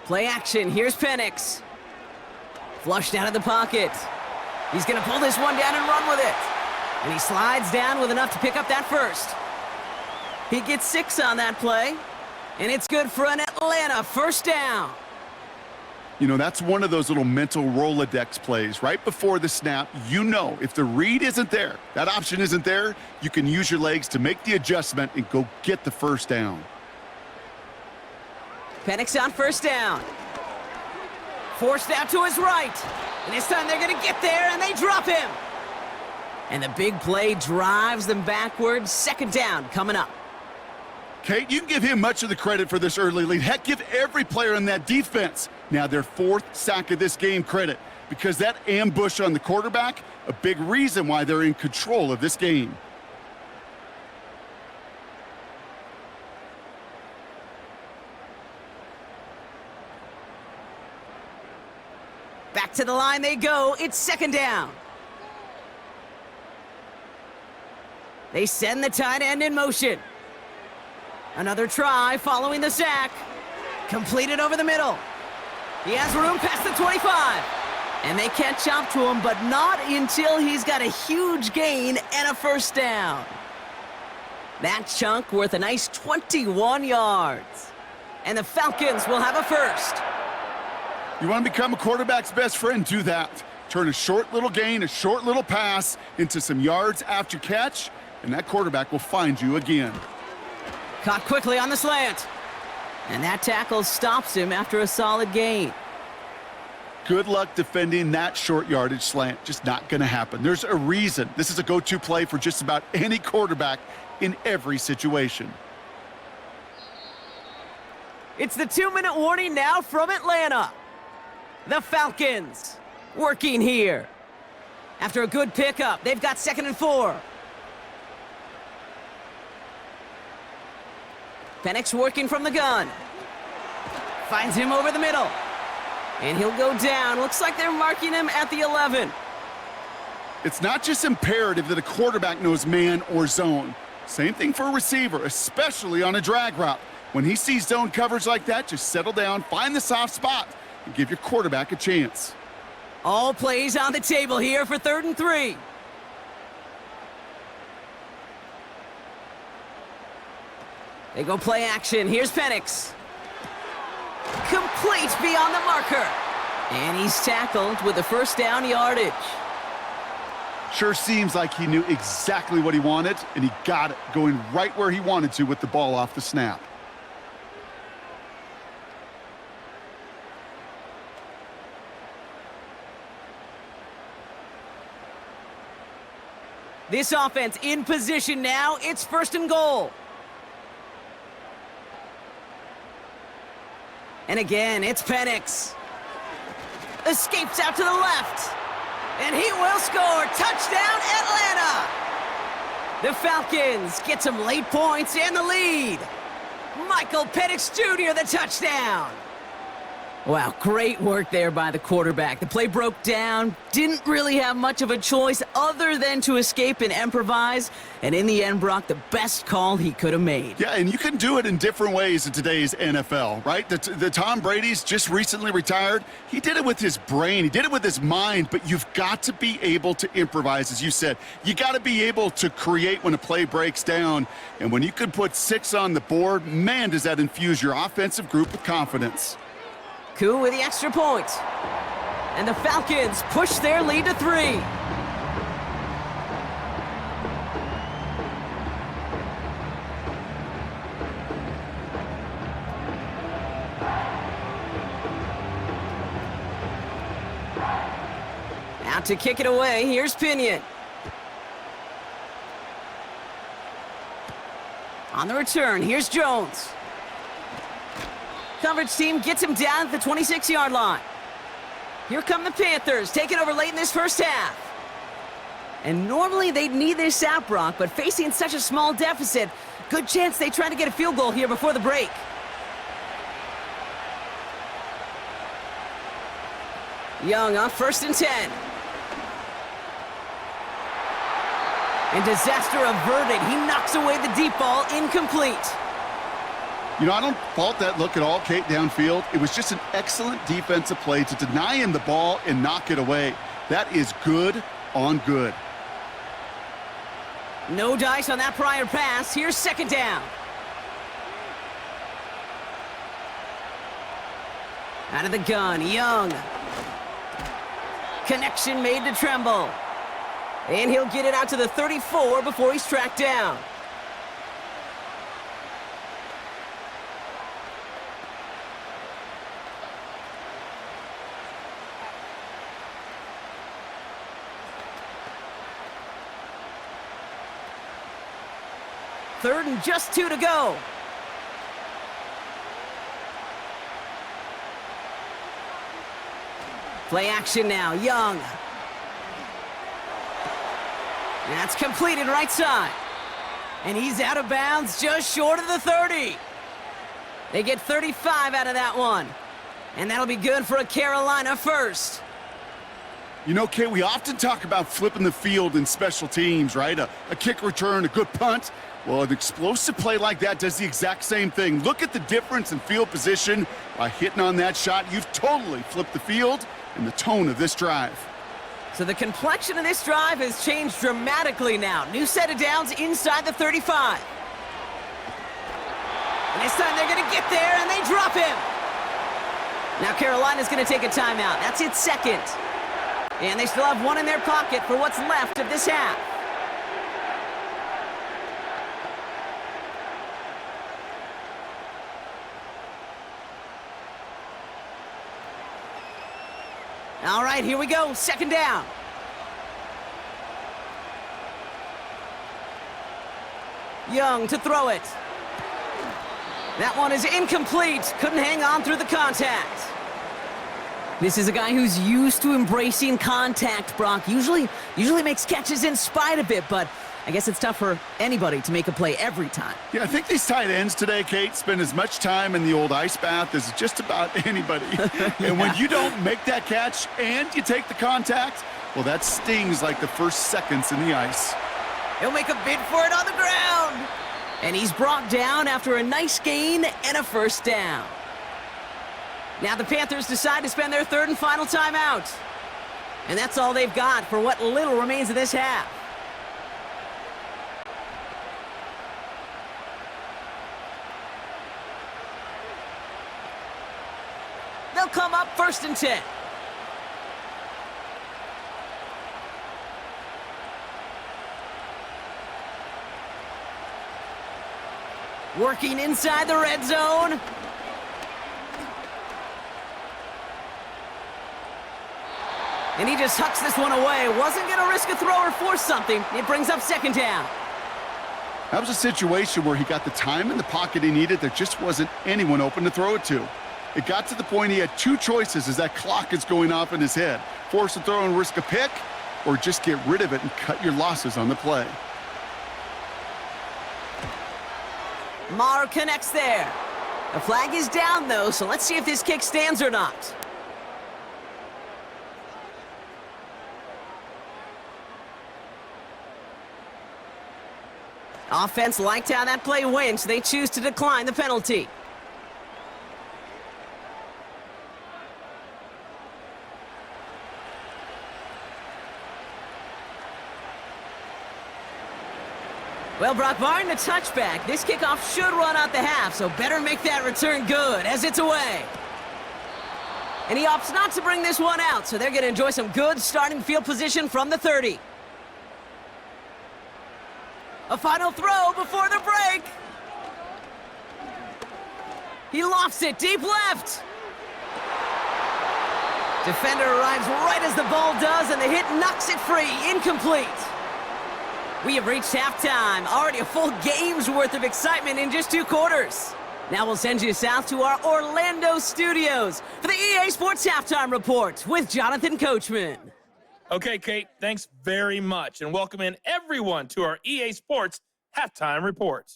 Play action, here's Penix. Flushed out of the pocket. He's gonna pull this one down and run with it. And he slides down with enough to pick up that first. He gets 6 on that play. And it's good for an Atlanta first down. You know, that's one of those little mental Rolodex plays. Right before the snap, you know if the read isn't there, that option isn't there, you can use your legs to make the adjustment and go get the first down. Penix on first down. Forced out to his right. And this time they're going to get there, and they drop him. And the big play drives them backwards. 2nd down coming up. Kate, you can give him much of the credit for this early lead. Heck, give every player in that defense now their 4th sack of this game credit, because that ambush on the quarterback, a big reason why they're in control of this game. Back to the line they go. It's 2nd down. They send the tight end in motion. Another try following the sack. Completed over the middle. He has room past the 25. And they catch up to him, but not until he's got a huge gain and a first down. That chunk worth a nice 21 yards. And the Falcons will have a first. You want to become a quarterback's best friend? Do that. Turn a short little gain, a short little pass into some yards after catch, and that quarterback will find you again. Caught quickly on the slant. And that tackle stops him after a solid gain. Good luck defending that short yardage slant. Just not going to happen. There's a reason. This is a go-to play for just about any quarterback in every situation. It's the 2-minute warning now from Atlanta. The Falcons working here. After a good pickup, they've got 2nd and 4. Penix working from the gun. Finds him over the middle. And he'll go down. Looks like they're marking him at the 11. It's not just imperative that a quarterback knows man or zone. Same thing for a receiver, especially on a drag route. When he sees zone coverage like that, just settle down, find the soft spot, and give your quarterback a chance. All plays on the table here for 3rd and 3. They go play action. Here's Penix. Complete beyond the marker. And he's tackled with the first down yardage. Sure seems like he knew exactly what he wanted, and he got it, going right where he wanted to with the ball off the snap. This offense in position now. It's 1st and goal. And again, it's Penix. Escapes out to the left. And he will score. Touchdown, Atlanta! The Falcons get some late points and the lead. Michael Penix Jr., the touchdown. Wow, great work there by the quarterback. The play broke down, didn't really have much of a choice other than to escape and improvise, and in the end, Brock, the best call he could have made. Yeah, and you can do it in different ways in today's NFL, right? The Tom Brady's just recently retired. He did it with his brain. He did it with his mind, but you've got to be able to improvise, as you said. You got to be able to create when a play breaks down, and when you can put 6 on the board, man, does that infuse your offensive group with confidence. Koo with the extra point. And the Falcons push their lead to 3. Out to kick it away, here's Pinion. On the return, here's Jones. Coverage team gets him down at the 26-yard line. Here come the Panthers, taking over late in this first half. And normally they'd need this out, Brock, but facing such a small deficit, good chance they try to get a field goal here before the break. Young on 1st and 10. And disaster averted. He knocks away the deep ball, incomplete. You know, I don't fault that look at all, Kate, downfield. It was just an excellent defensive play to deny him the ball and knock it away. That is good on good. No dice on that prior pass. Here's 2nd down. Out of the gun, Young. Connection made to Tremble. And he'll get it out to the 34 before he's tracked down. Third and just 2 to go. Play action now, Young. That's completed right side. And he's out of bounds just short of the 30. They get 35 out of that one. And that'll be good for a Carolina first. You know, Kate, we often talk about flipping the field in special teams, right? A kick return, a good punt. Well, an explosive play like that does the exact same thing. Look at the difference in field position. By hitting on that shot, you've totally flipped the field and the tone of this drive. So the complexion of this drive has changed dramatically now. New set of downs inside the 35. And this time they're going to get there, and they drop him. Now Carolina's going to take a timeout. That's its 2nd. And they still have 1 in their pocket for what's left of this half. All right, here we go. 2nd down. Young to throw it. That one is incomplete. Couldn't hang on through the contact. This is a guy who's used to embracing contact, Brock. Usually makes catches in spite of it, but I guess it's tough for anybody to make a play every time. Yeah, I think these tight ends today, Kate, spend as much time in the old ice bath as just about anybody. And when you don't make that catch and you take the contact, well, that stings like the first seconds in the ice. He'll make a bid for it on the ground. And he's brought down after a nice gain and a 1st down. Now the Panthers decide to spend their 3rd and final timeout. And that's all they've got for what little remains of this half. They'll come up 1st and 10. Working inside the red zone. And he just hucks this one away. Wasn't going to risk a throw or force something. It brings up 2nd down. That was a situation where he got the time in the pocket he needed. There just wasn't anyone open to throw it to. It got to the point he had 2 choices as that clock is going off in his head. Force a throw and risk a pick, or just get rid of it and cut your losses on the play. Maher connects there. The flag is down, though, so let's see if this kick stands or not. Offense liked how that play went, so they choose to decline the penalty. Well, Brock, barring the touchback, this kickoff should run out the half, so better make that return good as it's away. And he opts not to bring this one out, so they're going to enjoy some good starting field position from the 30. A final throw before the break. He lofts it deep left. Defender arrives right as the ball does, and the hit knocks it free, incomplete. We have reached halftime. Already a full game's worth of excitement in just 2 quarters. Now we'll send you south to our Orlando studios for the EA Sports Halftime Report with Jonathan Coachman. Okay, Kate, thanks very much, and welcome in everyone to our EA Sports Halftime Report.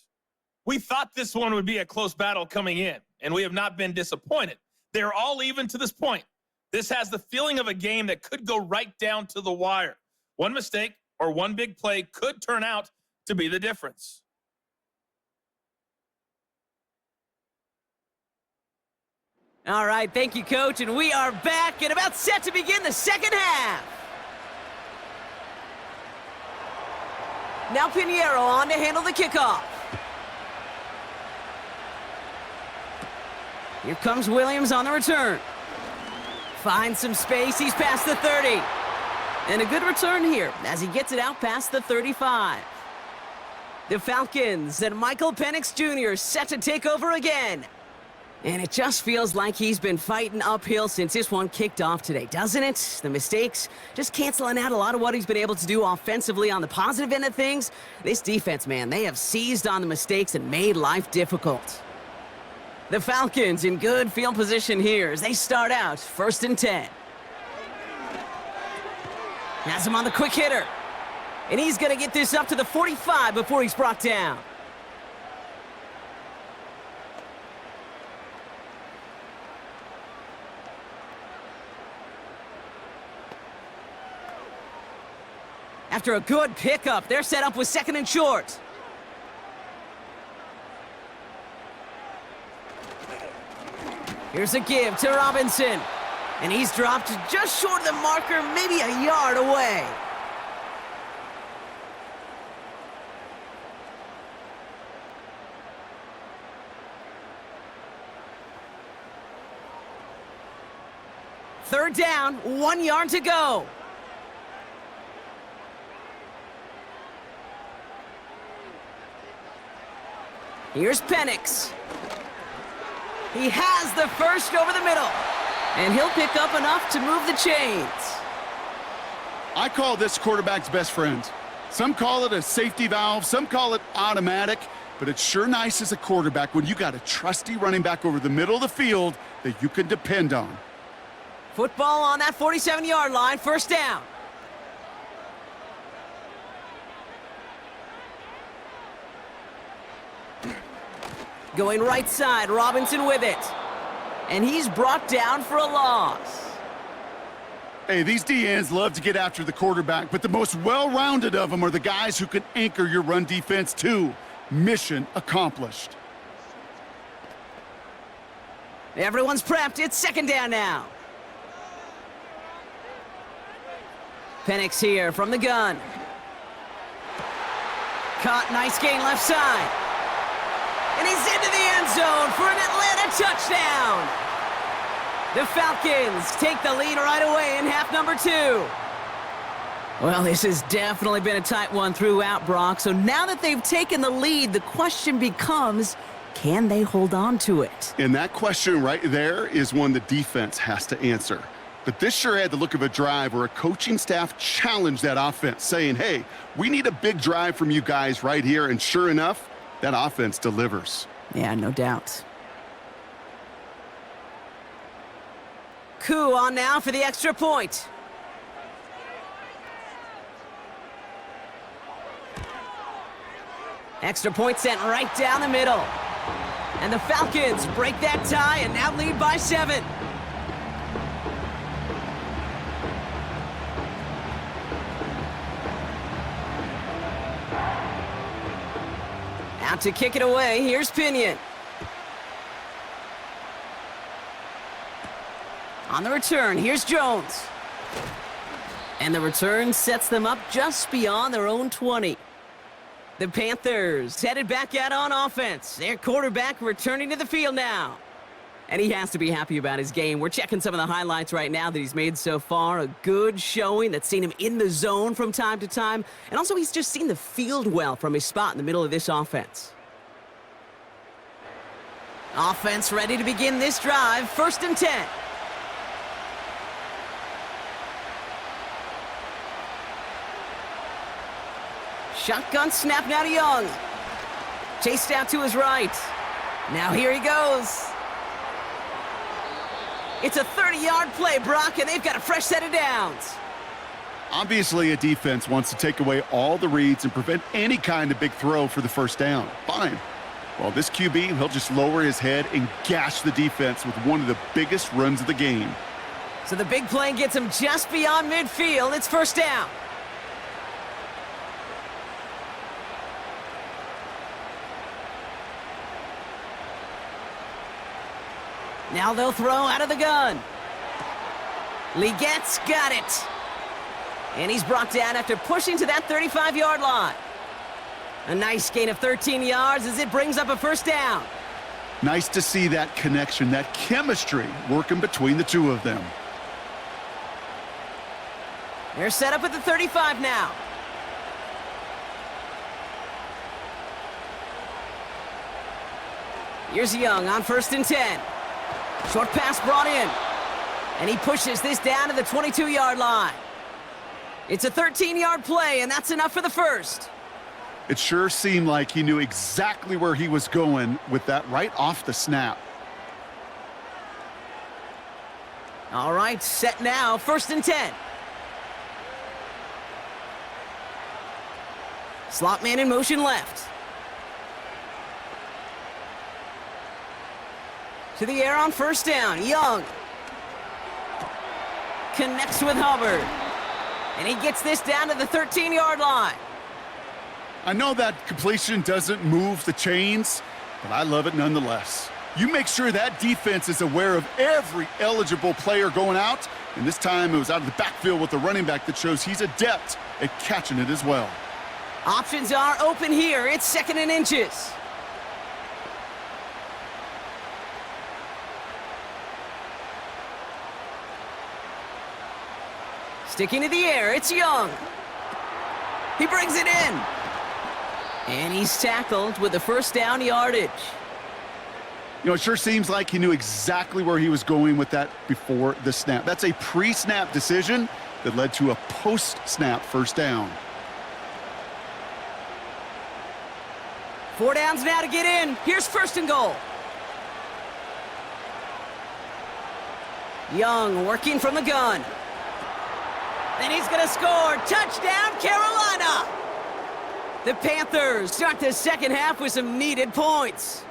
We thought this one would be a close battle coming in, and we have not been disappointed. They're all even to this point. This has the feeling of a game that could go right down to the wire. One mistake or one big play could turn out to be the difference. All right, thank you, Coach, and we are back and about set to begin the second half. Now Pinheiro on to handle the kickoff. Here comes Williams on the return. Finds some space, he's past the 30. And a good return here as he gets it out past the 35. The Falcons and Michael Penix Jr. set to take over again. And it just feels like he's been fighting uphill since this one kicked off today, doesn't it? The mistakes just canceling out a lot of what he's been able to do offensively on the positive end of things. This defense, man, they have seized on the mistakes and made life difficult. The Falcons in good field position here as they start out 1st and 10. Has him on the quick hitter. And he's going to get this up to the 45 before he's brought down. After a good pickup, they're set up with 2nd and short. Here's a give to Robinson. And he's dropped just short of the marker, maybe a yard away. Third down, 1 yard to go. Here's Penix. He has the first over the middle. And he'll pick up enough to move the chains. I call this quarterback's best friend. Some call it a safety valve, some call it automatic, but it's sure nice as a quarterback when you got a trusty running back over the middle of the field that you can depend on. Football on that 47-yard line, 1st down. Going right side, Robinson with it. And he's brought down for a loss. Hey, these DNs love to get after the quarterback, but the most well-rounded of them are the guys who can anchor your run defense too. Mission accomplished. Everyone's prepped. It's 2nd down now. Penix here from the gun. Caught, nice gain left side. And he's into the end zone for an Atlanta touchdown. The Falcons take the lead right away in half number 2. Well, this has definitely been a tight one throughout, Brock. So now that they've taken the lead, the question becomes, can they hold on to it? And that question right there is one the defense has to answer. But this sure had the look of a drive where a coaching staff challenged that offense, saying, hey, we need a big drive from you guys right here. And sure enough, that offense delivers. Yeah, no doubt. Koo on now for the extra point. Extra point sent right down the middle. And the Falcons break that tie and now lead by 7. Out to kick it away, here's Pinion. On the return, here's Jones. And the return sets them up just beyond their own 20. The Panthers headed back out on offense. Their quarterback returning to the field now. And he has to be happy about his game. We're checking some of the highlights right now that he's made so far. A good showing that's seen him in the zone from time to time. And also he's just seen the field well from his spot in the middle of this offense. Offense ready to begin this drive. 1st and 10. Shotgun snap now to Young. Chased out to his right. Now here he goes. It's a 30-yard play, Brock, and they've got a fresh set of downs. Obviously, a defense wants to take away all the reads and prevent any kind of big throw for the first down. Fine. Well, this QB, he'll just lower his head and gash the defense with one of the biggest runs of the game. So the big play gets him just beyond midfield. It's 1st down. Now they'll throw out of the gun. Legette's got it. And he's brought down after pushing to that 35-yard line. A nice gain of 13 yards as it brings up a 1st down. Nice to see that connection, that chemistry working between the two of them. They're set up at the 35 now. Here's Young on 1st and 10. Short pass brought in. And he pushes this down to the 22-yard line. It's a 13-yard play, and that's enough for the 1st. It sure seemed like he knew exactly where he was going with that right off the snap. All right, set now, 1st and 10. Slot man in motion left. To the air on 1st down, Young. Connects with Hubbard. And he gets this down to the 13-yard line. I know that completion doesn't move the chains, but I love it nonetheless. You make sure that defense is aware of every eligible player going out, and this time it was out of the backfield with the running back that shows he's adept at catching it as well. Options are open here. It's 2nd and inches. Sticking to the air, it's Young. He brings it in. And he's tackled with the 1st down yardage. You know, it sure seems like he knew exactly where he was going with that before the snap. That's a pre-snap decision that led to a post-snap 1st down. 4 downs now to get in. Here's 1st and goal. Young working from the gun. And he's going to score. Touchdown, Carolina! The Panthers start the 2nd half with some needed points.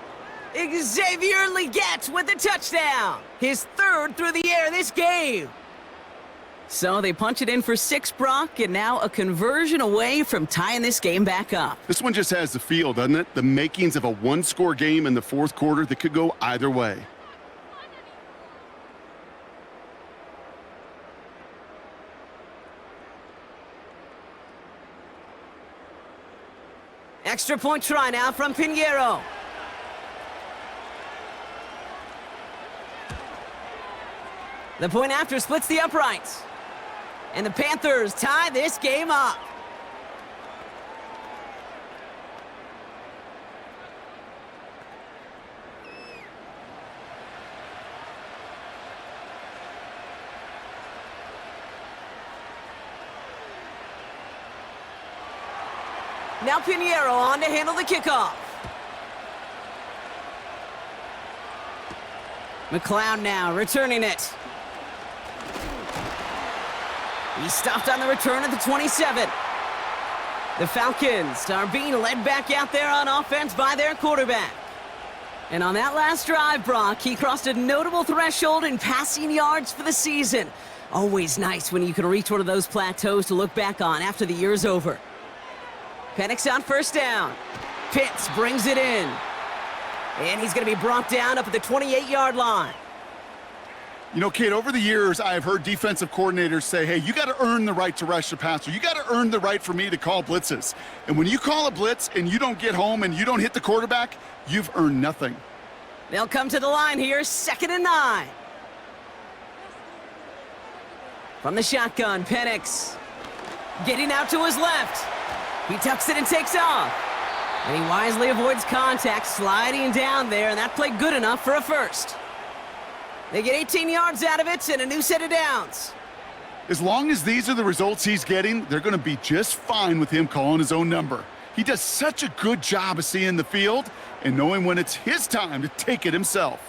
Xavier Legette with the touchdown. His 3rd through the air this game. So they punch it in for 6, Brock, and now a conversion away from tying this game back up. This one just has the feel, doesn't it? The makings of a one-score game in the 4th quarter that could go either way. Extra point try now from Pinheiro. The point after splits the uprights. And the Panthers tie this game up. Now Pinheiro on to handle the kickoff. McLeod now returning it. He stopped on the return at the 27. The Falcons are being led back out there on offense by their quarterback. And on that last drive, Brock, he crossed a notable threshold in passing yards for the season. Always nice when you can reach one of those plateaus to look back on after the year's over. Penix on first down. Pitts brings it in. And he's going to be brought down up at the 28-yard line. You know, Kate, over the years, I've heard defensive coordinators say, hey, you got to earn the right to rush the passer. You got to earn the right for me to call blitzes. And when you call a blitz and you don't get home and you don't hit the quarterback, you've earned nothing. They'll come to the line here, 2nd and 9. From the shotgun, Penix getting out to his left. He tucks it and takes off. And he wisely avoids contact, sliding down there, and that played good enough for a first. They get 18 yards out of it and a new set of downs. As long as these are the results he's getting, they're going to be just fine with him calling his own number. He does such a good job of seeing the field and knowing when it's his time to take it himself.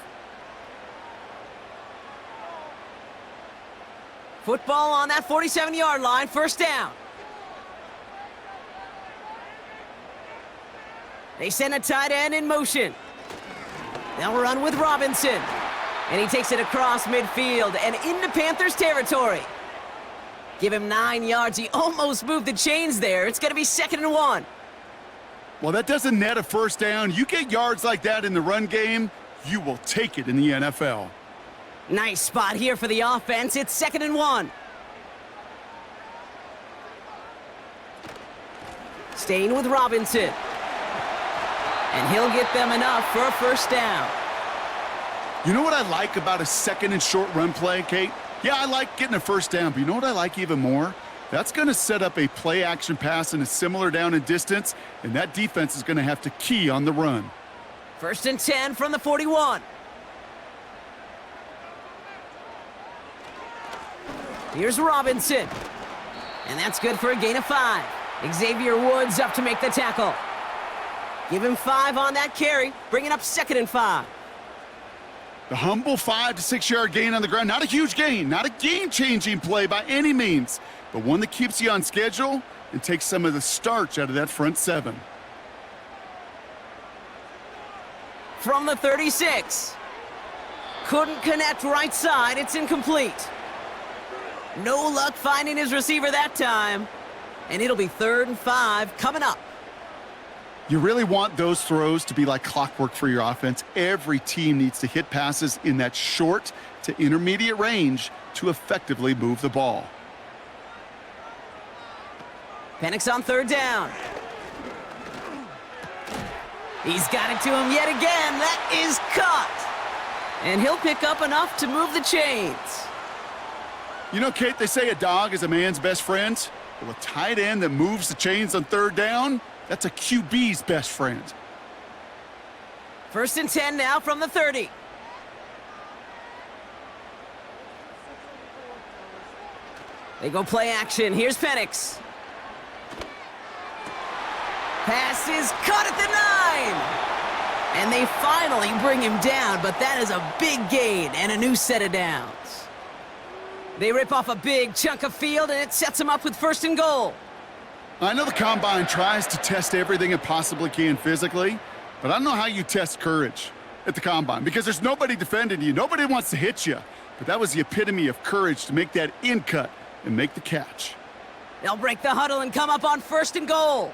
Football on that 47-yard line, first down. They send a tight end in motion. They'll run with Robinson. And he takes it across midfield and into Panthers territory. Give him 9 yards. He almost moved the chains there. It's going to be 2nd and 1. Well, that doesn't net a first down. You get yards like that in the run game, you will take it in the NFL. Nice spot here for the offense. It's 2nd and 1. Staying with Robinson. And he'll get them enough for a first down. You know what I like about a 2nd and short run play, Kate? Yeah, I like getting a first down, but you know what I like even more? That's going to set up a play-action pass in a similar down and distance, and that defense is going to have to key on the run. 1st and 10 from the 41. Here's Robinson. And that's good for a gain of 5. Xavier Woods up to make the tackle. Give him 5 on that carry, bringing up 2nd and 5. The humble 5 to 6 yard gain on the ground. Not a huge gain, not a game-changing play by any means, but one that keeps you on schedule and takes some of the starch out of that front 7. From the 36. Couldn't connect right side. It's incomplete. No luck finding his receiver that time. And it'll be 3rd and 5 coming up. You really want those throws to be like clockwork for your offense. Every team needs to hit passes in that short to intermediate range to effectively move the ball. Penix on 3rd down. He's got it to him yet again. That is caught. And he'll pick up enough to move the chains. You know, Kate, they say a dog is a man's best friend. Well, a tight end that moves the chains on 3rd down, that's a QB's best friend. 1st and 10 now from the 30. They go play action. Here's Penix. Pass is caught at the 9. And they finally bring him down, but that is a big gain and a new set of downs. They rip off a big chunk of field, and it sets them up with 1st and goal. I know the Combine tries to test everything it possibly can physically, but I don't know how you test courage at the Combine because there's nobody defending you. Nobody wants to hit you. But that was the epitome of courage to make that in cut and make the catch. They'll break the huddle and come up on 1st and goal.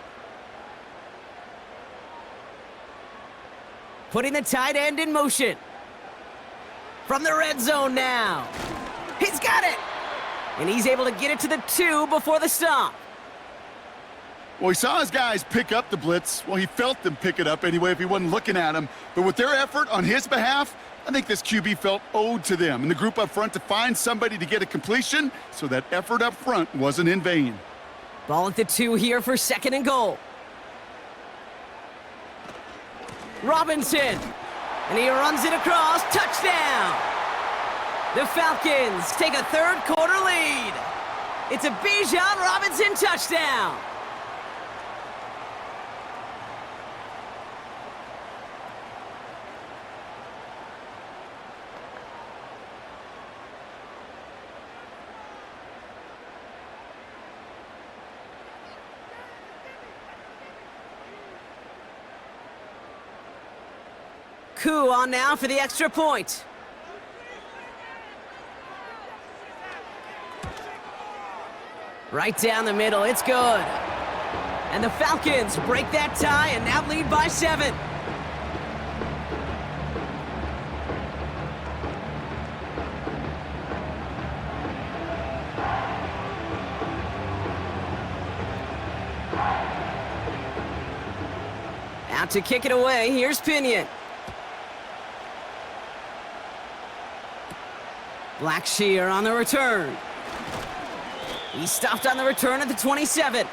Putting the tight end in motion. From the red zone now. He's got it! And he's able to get it to the 2 before the stop. Well, he saw his guys pick up the blitz. Well, he felt them pick it up anyway if he wasn't looking at him. But with their effort on his behalf, I think this QB felt owed to them and the group up front to find somebody to get a completion so that effort up front wasn't in vain. Ball at the 2 here for 2nd and goal. Robinson. And he runs it across. Touchdown! The Falcons take a 3rd quarter lead. It's a Bijan Robinson touchdown. Oku on now for the extra point. Right down the middle, it's good. And the Falcons break that tie and now lead by 7. Out to kick it away, here's Pinion. Blackshear on the return. He stopped on the return at the 27.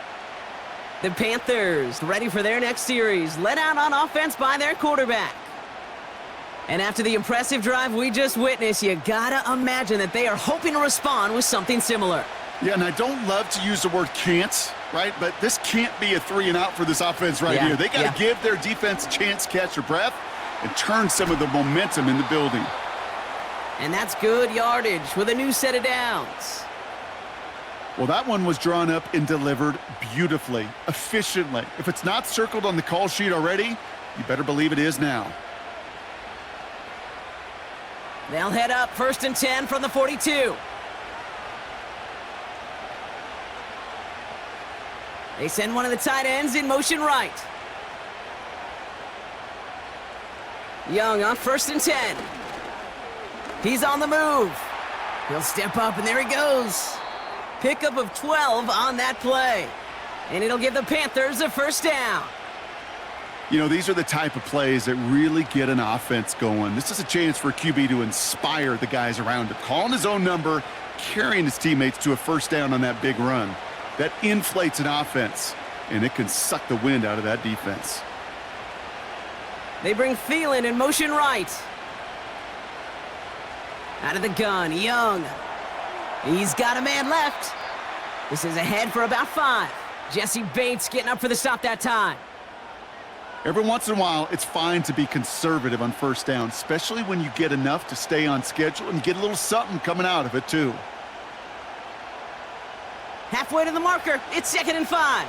The Panthers ready for their next series, led out on offense by their quarterback. And after the impressive drive we just witnessed, you gotta imagine that they are hoping to respond with something similar. Yeah, and I don't love to use the word can't, right? But this can't be a 3-and-out for this offense here. They got to give their defense a chance to catch their breath and turn some of the momentum in the building. And that's good yardage with a new set of downs. Well, that one was drawn up and delivered beautifully, efficiently. If it's not circled on the call sheet already, you better believe it is now. They'll head up 1st and 10 from the 42. They send one of the tight ends in motion right. Young on 1st and 10. He's on the move. He'll step up, and there he goes. Pickup of 12 on that play. And it'll give the Panthers a first down. You know, these are the type of plays that really get an offense going. This is a chance for QB to inspire the guys around him. Calling his own number, carrying his teammates to a first down on that big run. That inflates an offense, and it can suck the wind out of that defense. They bring Thielen in motion right. Out of the gun, Young. He's got a man left. This is ahead for about 5. Jesse Bates getting up for the stop that time. Every once in a while, it's fine to be conservative on first down, especially when you get enough to stay on schedule and get a little something coming out of it, too. Halfway to the marker, it's 2nd and 5.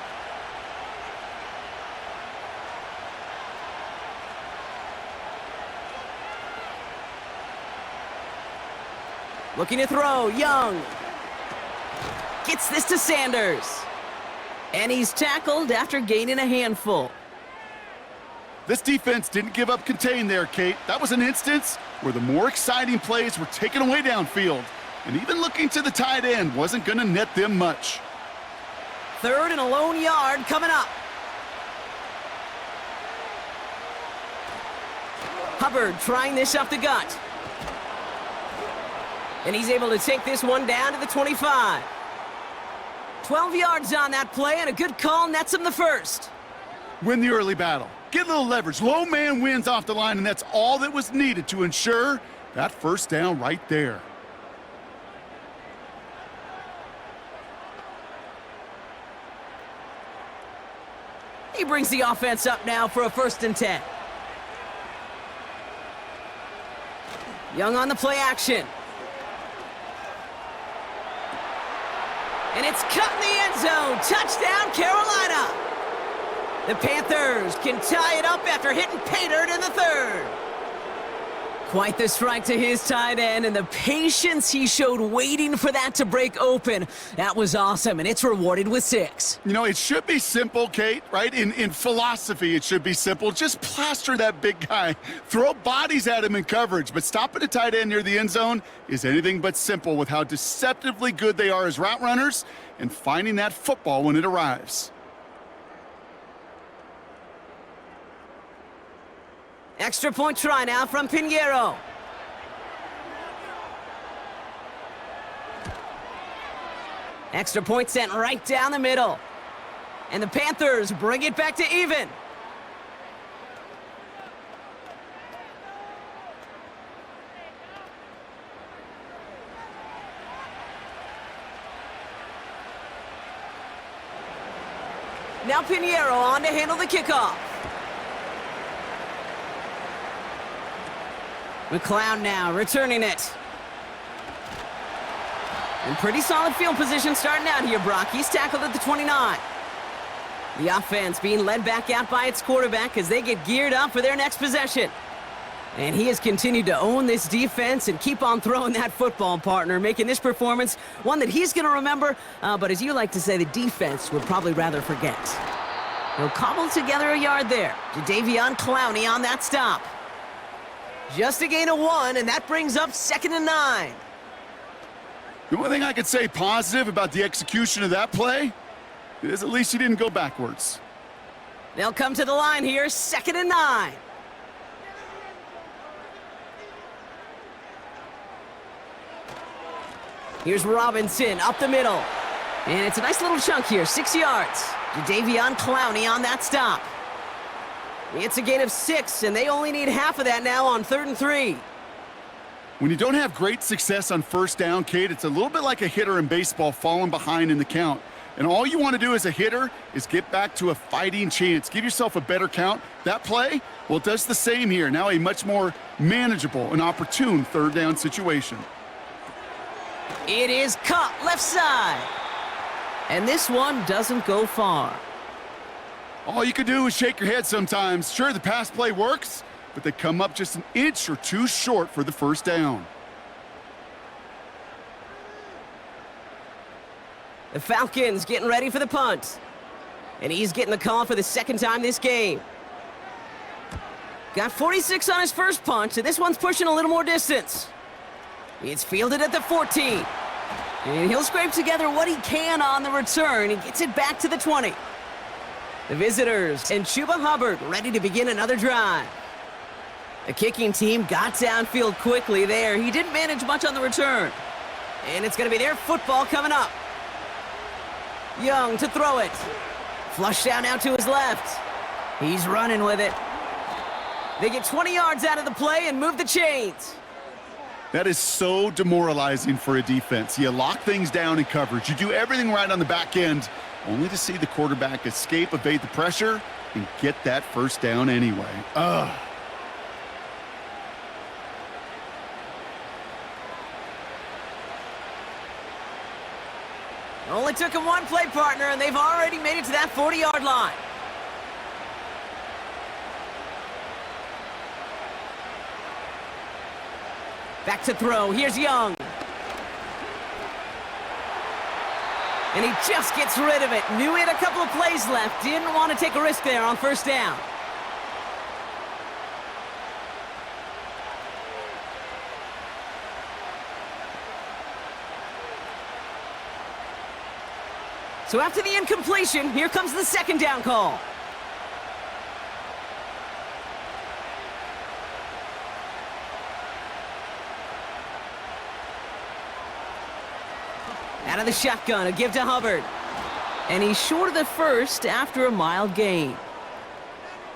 Looking to throw, Young. Gets this to Sanders. And he's tackled after gaining a handful. This defense didn't give up contain there, Kate. That was an instance where the more exciting plays were taken away downfield. And even looking to the tight end wasn't going to net them much. 3rd and a lone yard coming up. Hubbard trying this up the gut. And he's able to take this one down to the 25. 12 yards on that play, and a good call nets him the first. Win the early battle. Get a little leverage. Low man wins off the line, and that's all that was needed to ensure that first down right there. He brings the offense up now for a 1st and 10. Young on the play action. And it's cut in the end zone. Touchdown, Carolina. The Panthers can tie it up after hitting pay dirt in the 3rd. Quite the strike to his tight end, and the patience he showed waiting for that to break open. That was awesome, and it's rewarded with 6. You know, it should be simple, Kate, right? In philosophy, it should be simple. Just plaster that big guy. Throw bodies at him in coverage, but stopping a tight end near the end zone is anything but simple with how deceptively good they are as route runners and finding that football when it arrives. Extra point try now from Pinheiro. Extra point sent right down the middle. And the Panthers bring it back to even. Now Pinheiro on to handle the kickoff. McLeod now returning it. And pretty solid field position starting out here, Brock. He's tackled at the 29. The offense being led back out by its quarterback as they get geared up for their next possession. And he has continued to own this defense and keep on throwing that football, partner, making this performance one that he's going to remember, but as you like to say, the defense would probably rather forget. He'll cobble together a yard there. Jadeveon Clowney on that stop. Just a gain of 1, and that brings up 2nd and 9. The only thing I could say positive about the execution of that play is at least he didn't go backwards. They'll come to the line here, 2nd and 9. Here's Robinson up the middle. And it's a nice little chunk here, 6 yards. Jadeveon Clowney on that stop. It's a gain of 6, and they only need half of that now on 3rd and 3. When you don't have great success on first down, Kate, it's a little bit like a hitter in baseball falling behind in the count. And all you want to do as a hitter is get back to a fighting chance. Give yourself a better count. That play, well, it does the same here. Now a much more manageable and opportune 3rd down situation. It is caught left side. And this one doesn't go far. All you can do is shake your head sometimes. Sure, the pass play works, but they come up just an inch or two short for the 1st down. The Falcons getting ready for the punt. And he's getting the call for the 2nd time this game. Got 46 on his first punt, and this one's pushing a little more distance. It's fielded at the 14. And he'll scrape together what he can on the return. He gets it back to the 20. The visitors and Chuba Hubbard ready to begin another drive. The kicking team got downfield quickly there. He didn't manage much on the return. And it's going to be their football coming up. Young to throw it. Flush down out to his left. He's running with it. They get 20 yards out of the play and move the chains. That is so demoralizing for a defense. You lock things down in coverage. You do everything right on the back end, only to see the quarterback escape, evade the pressure, and get that 1st down anyway. Ugh. Only took him one play, partner, and they've already made it to that 40-yard line. Back to throw. Here's Young. And he just gets rid of it. Knew he had a couple of plays left. Didn't want to take a risk there on 1st down. So after the incompletion, here comes the 2nd down call. Out of the shotgun, a give to Hubbard. And he's short of the 1st after a mild gain.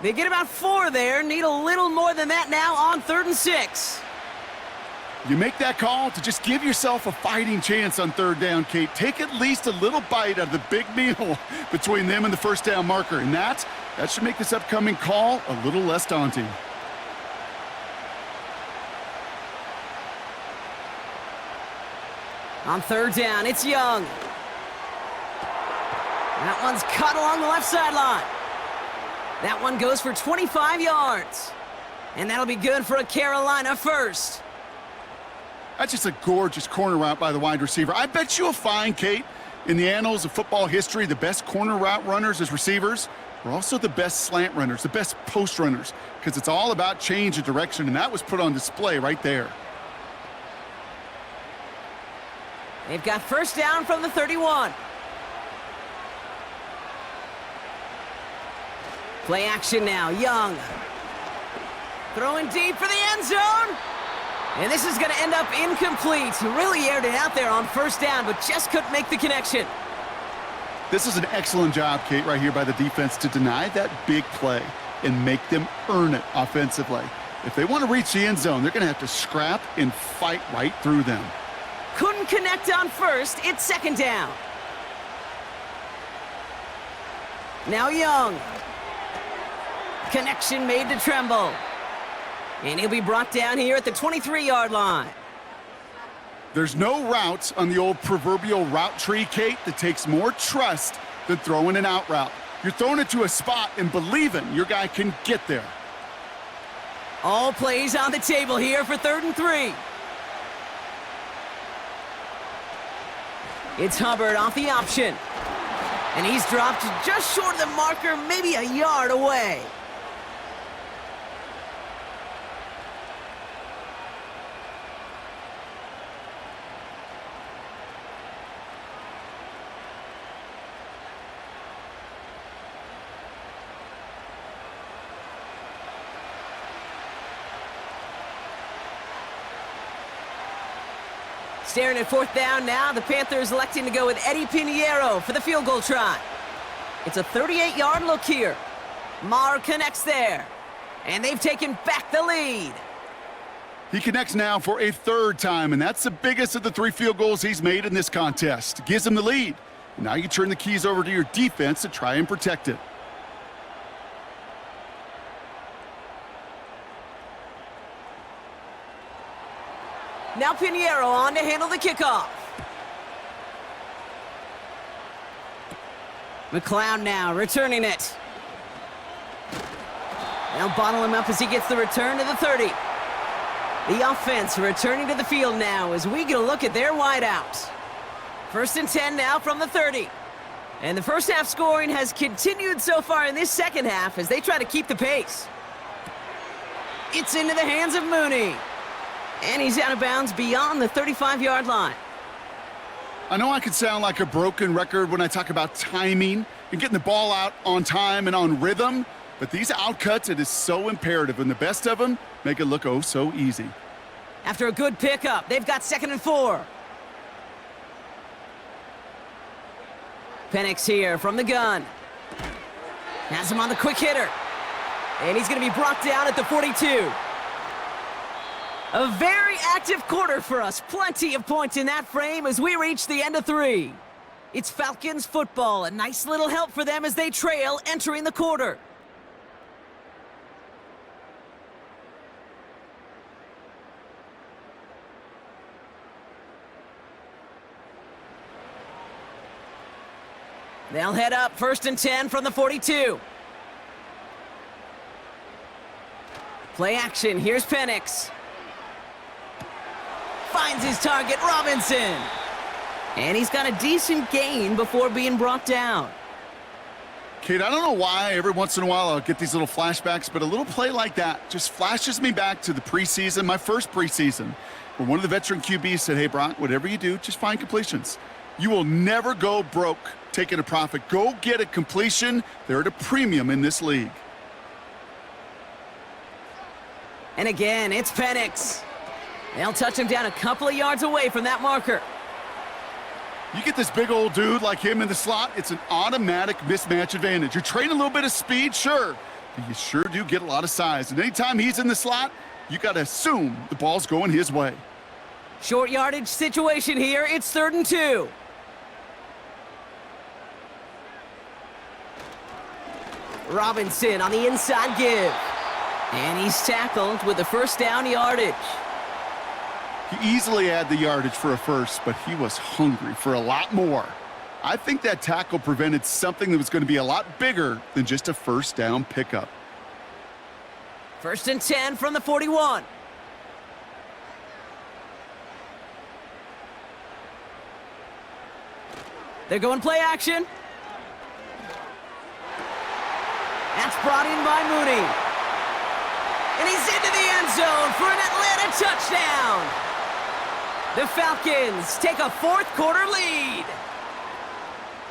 They get about 4 there, need a little more than that now on 3rd and 6. You make that call to just give yourself a fighting chance on 3rd down, Kate. Take at least a little bite out of the big meal between them and the 1st down marker. And that should make this upcoming call a little less daunting. On 3rd down, it's Young. That one's cut along the left sideline. That one goes for 25 yards. And that'll be good for a Carolina 1st. That's just a gorgeous corner route by the wide receiver. I bet you'll find, Kate, in the annals of football history, the best corner route runners as receivers are also the best slant runners, the best post runners, because it's all about change of direction, and that was put on display right there. They've got 1st down from the 31. Play action now. Young. Throwing deep for the end zone. And this is going to end up incomplete. He really aired it out there on 1st down, but just couldn't make the connection. This is an excellent job, Kate, right here by the defense to deny that big play and make them earn it offensively. If they want to reach the end zone, they're going to have to scrap and fight right through them. Couldn't connect on 1st. It's 2nd down. Now Young. Connection made to Tremble. And he'll be brought down here at the 23-yard line. There's no route on the old proverbial route tree, Kate, that takes more trust than throwing an out route. You're throwing it to a spot and believing your guy can get there. All plays on the table here for 3rd and 3. It's Hubbard off the option. And he's dropped just short of the marker, maybe a yard away. Staring at 4th down now, the Panthers electing to go with Eddie Pinheiro for the field goal try. It's a 38-yard look here. Maher connects there, and they've taken back the lead. He connects now for a 3rd time, and that's the biggest of the 3 field goals he's made in this contest. Gives him the lead. Now you turn the keys over to your defense to try and protect it. Now Pinheiro on to handle the kickoff. McLeod now returning it. They'll bottle him up as he gets the return to the 30. The offense returning to the field now as we get a look at their wideouts. 1st and 10 now from the 30. And the first half scoring has continued so far in this second half as they try to keep the pace. It's into the hands of Mooney. And he's out of bounds beyond the 35-yard line. I know I could sound like a broken record when I talk about timing and getting the ball out on time and on rhythm, but these outcuts, it is so imperative, and the best of them make it look oh so easy. After a good pickup, they've got 2nd and 4. Penix here from the gun. Has him on the quick hitter. And he's going to be brought down at the 42. A very active quarter for us. Plenty of points in that frame as we reach the end of 3. It's Falcons football. A nice little help for them as they trail entering the quarter. They'll head up 1st and 10 from the 42. Play action. Here's Penix. Finds his target, Robinson. And he's got a decent gain before being brought down. Kate, I don't know why every once in a while I'll get these little flashbacks, but a little play like that just flashes me back to the preseason, my first preseason, where one of the veteran QBs said, hey, Brock, whatever you do, just find completions. You will never go broke taking a profit. Go get a completion. They're at a premium in this league. And again, it's Penix. They'll touch him down a couple of yards away from that marker. You get this big old dude like him in the slot, it's an automatic mismatch advantage. You're trading a little bit of speed, sure, but you sure do get a lot of size. And anytime he's in the slot, you got to assume the ball's going his way. Short yardage situation here. It's 3rd and 2. Robinson on the inside give. And he's tackled with the 1st down yardage. He easily had the yardage for a first, but he was hungry for a lot more. I think that tackle prevented something that was going to be a lot bigger than just a 1st down pickup. 1st and 10 from the 41. They're going play action. That's brought in by Mooney. And he's into the end zone for an Atlanta touchdown. The Falcons take a 4th quarter lead.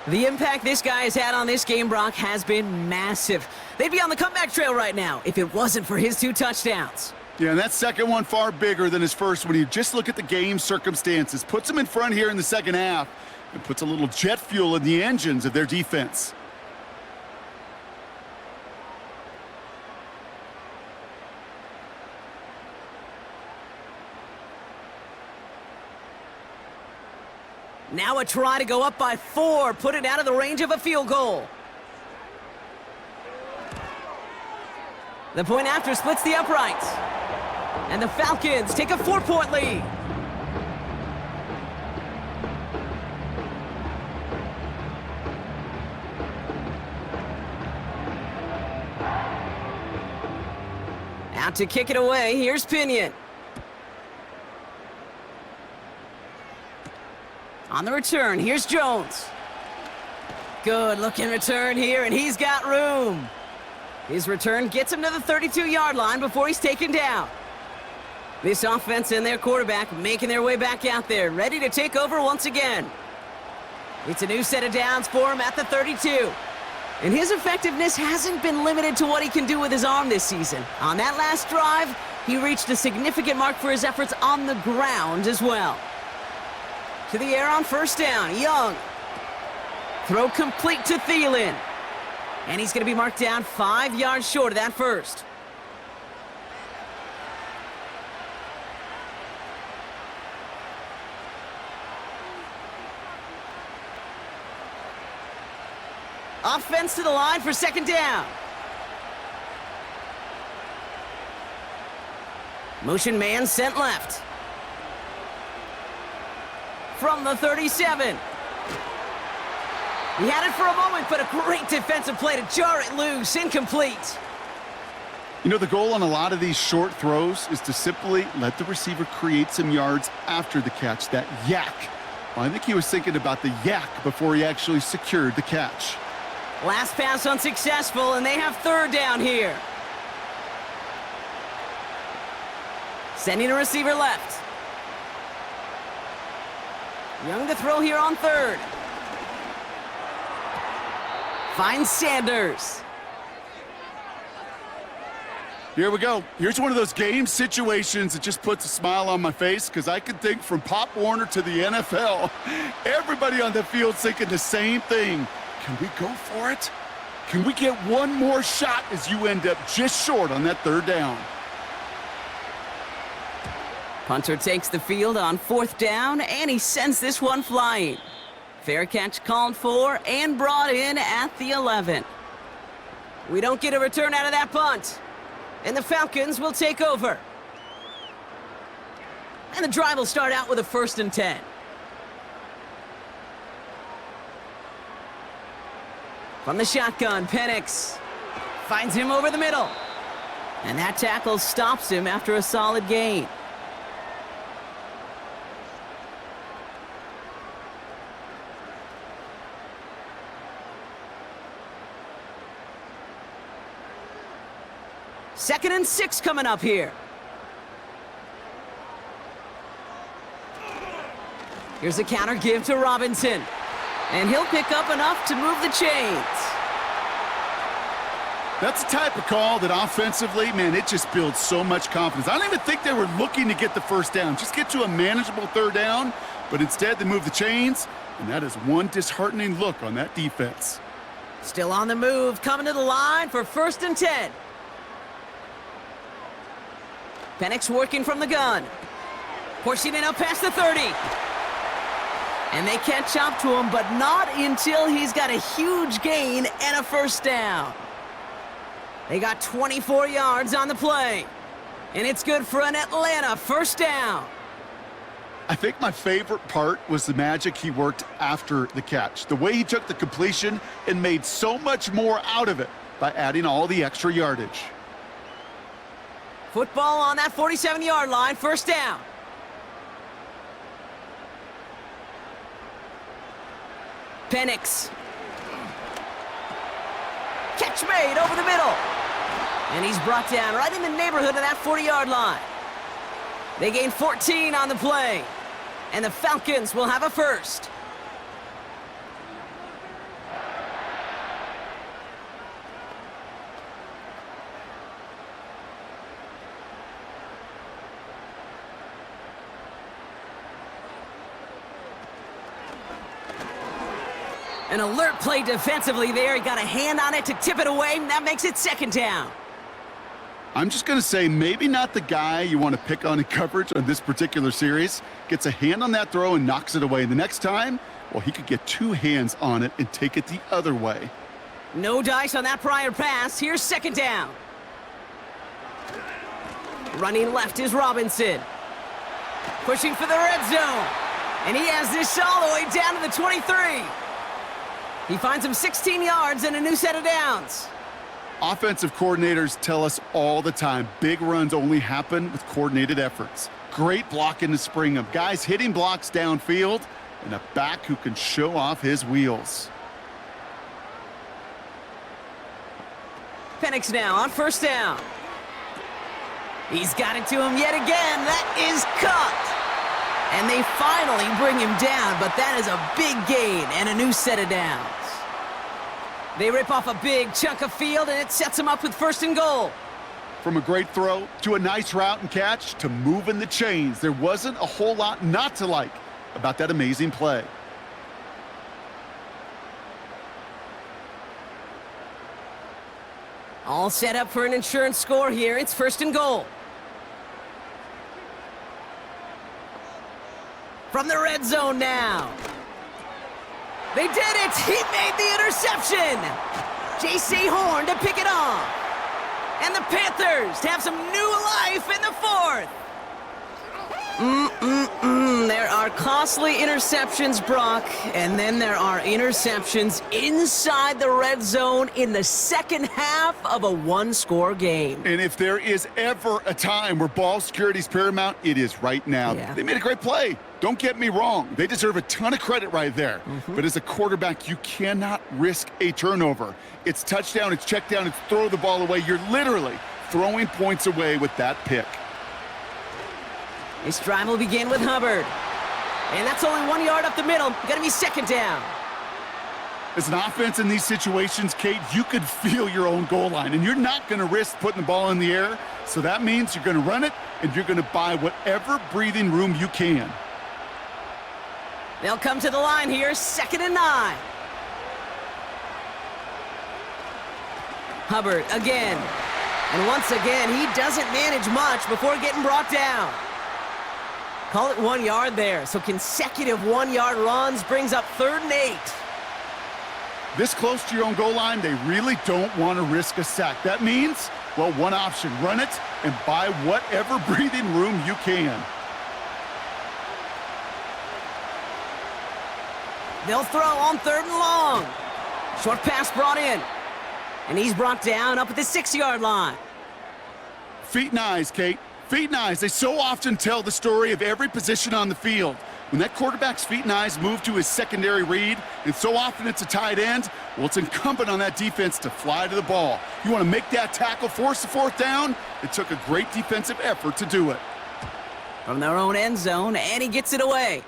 The impact this guy has had on this game, Brock, has been massive. They'd be on the comeback trail right now if it wasn't for his 2 touchdowns. Yeah, and that second one far bigger than his first when you just look at the game circumstances. Puts him in front here in the second half and puts a little jet fuel in the engines of their defense. Now a try to go up by 4, put it out of the range of a field goal. The point after splits the uprights. And the Falcons take a 4-point lead. Out Out to kick it away, here's Pinion. On the return, here's Jones. Good looking return here, and he's got room. His return gets him to the 32-yard line before he's taken down. This offense and their quarterback making their way back out there, ready to take over once again. It's a new set of downs for him at the 32. And his effectiveness hasn't been limited to what he can do with his arm this season. On that last drive, he reached a significant mark for his efforts on the ground as well. To the air on first down, Young. Throw complete to Thielen. And he's going to be marked down 5 yards short of that first. Offense to the line for second down. Motion man sent left. From the 37. He had it for a moment, but a great defensive play to jar it loose. Incomplete. You know, the goal on a lot of these short throws is to simply let the receiver create some yards after the catch, that yak. Well, I think he was thinking about the yak before he actually secured the catch. Last pass unsuccessful, and they have third down here. Sending a receiver left. Young to throw here on third. Finds Sanders. Here we go. Here's one of those game situations that just puts a smile on my face, because I can think from Pop Warner to the NFL. Everybody on the field's thinking the same thing. Can we go for it? Can we get one more shot as you end up just short on that third down? Punter takes the field on fourth down, and he sends this one flying. Fair catch called for and brought in at the 11. We don't get a return out of that punt, and the Falcons will take over. And the drive will start out with a 1st and 10. From the shotgun, Penix finds him over the middle. And that tackle stops him after a solid gain. Second and 6 coming up here. Here's a counter give to Robinson. And he'll pick up enough to move the chains. That's the type of call that offensively, man, it just builds so much confidence. I don't even think they were looking to get the first down. Just get to a manageable third down, but instead they move the chains, and that is one disheartening look on that defense. Still on the move, coming to the line for 1st and 10. Penix working from the gun. Pushing it up past the 30. And they catch up to him, but not until he's got a huge gain and a first down. They got 24 yards on the play. And it's good for an Atlanta first down. I think my favorite part was the magic he worked after the catch. The way he took the completion and made so much more out of it by adding all the extra yardage. Football on that 47-yard line, first down. Penix. Catch made over the middle. And he's brought down right in the neighborhood of that 40-yard line. They gain 14 on the play. And the Falcons will have a first. An alert play defensively there. He got a hand on it to tip it away, and that makes it second down. I'm just going to say maybe not the guy you want to pick on in coverage on this particular series. Gets a hand on that throw and knocks it away. The next time, well, he could get 2 hands on it and take it the other way. No dice on that prior pass. Here's second down. Running left is Robinson. Pushing for the red zone. And he has this all the way down to the 23. He finds him 16 yards and a new set of downs. Offensive coordinators tell us all the time, big runs only happen with coordinated efforts. Great blocking to spring them. Guys hitting blocks downfield, and a back who can show off his wheels. Penix now on first down. He's got it to him yet again. That is caught. And they finally bring him down, but that is a big gain and a new set of downs. They rip off a big chunk of field, and it sets them up with first and goal. From a great throw to a nice route and catch to moving the chains, there wasn't a whole lot not to like about that amazing play. All set up for an insurance score here. It's first and goal. From the red zone now. They did it! He made the interception! J.C. Horn to pick it off. And the Panthers have some new life in the fourth. There are costly interceptions, Brock, and then there are interceptions inside the red zone in the second half of a one-score game. And if there is ever a time where ball security is paramount, it is right now. Yeah. They made a great play. Don't get me wrong. They deserve a ton of credit right there. But as a quarterback, you cannot risk a turnover. It's touchdown, it's check down, it's throw the ball away. You're literally throwing points away with that pick. This drive will begin with Hubbard. And that's only 1 yard up the middle. Gonna be second down. As an offense in these situations, Kate, you could feel your own goal line, and you're not going to risk putting the ball in the air. So that means you're going to run it, and you're going to buy whatever breathing room you can. They'll come to the line here, 2nd and 9. Hubbard again. And once again, he doesn't manage much before getting brought down. Call it 1 yard there. So consecutive 1-yard runs brings up 3rd and 8. This close to your own goal line, they really don't want to risk a sack. That means, well, one option, run it and buy whatever breathing room you can. They'll throw on 3rd and long. Short pass brought in. And he's brought down up at the 6-yard line. Feet and eyes, Kate. Feet and eyes. They so often tell the story of every position on the field. When that quarterback's feet and eyes move to his secondary read, and so often it's a tight end, well, it's incumbent on that defense to fly to the ball. You want to make that tackle, force the 4th down? It took a great defensive effort to do it. From their own end zone, and he gets it away.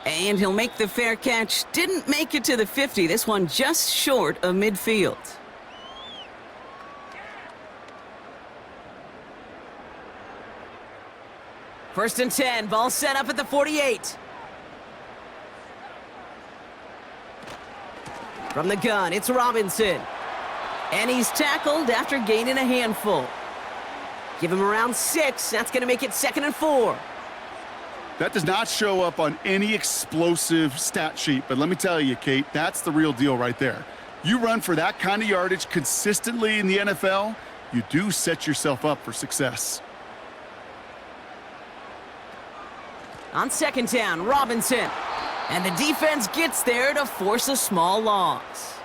And he'll make the fair catch. Didn't make it to the 50. This one just short of midfield. First and 10. Ball set up at the 48. From the gun, it's Robinson. And he's tackled after gaining a handful. Give him around 6. That's going to make it 2nd and 4. That does not show up on any explosive stat sheet, but let me tell you, Kate, that's the real deal right there. You run for that kind of yardage consistently in the NFL, you do set yourself up for success. On 2nd down, Robinson. And the defense gets there to force a small loss.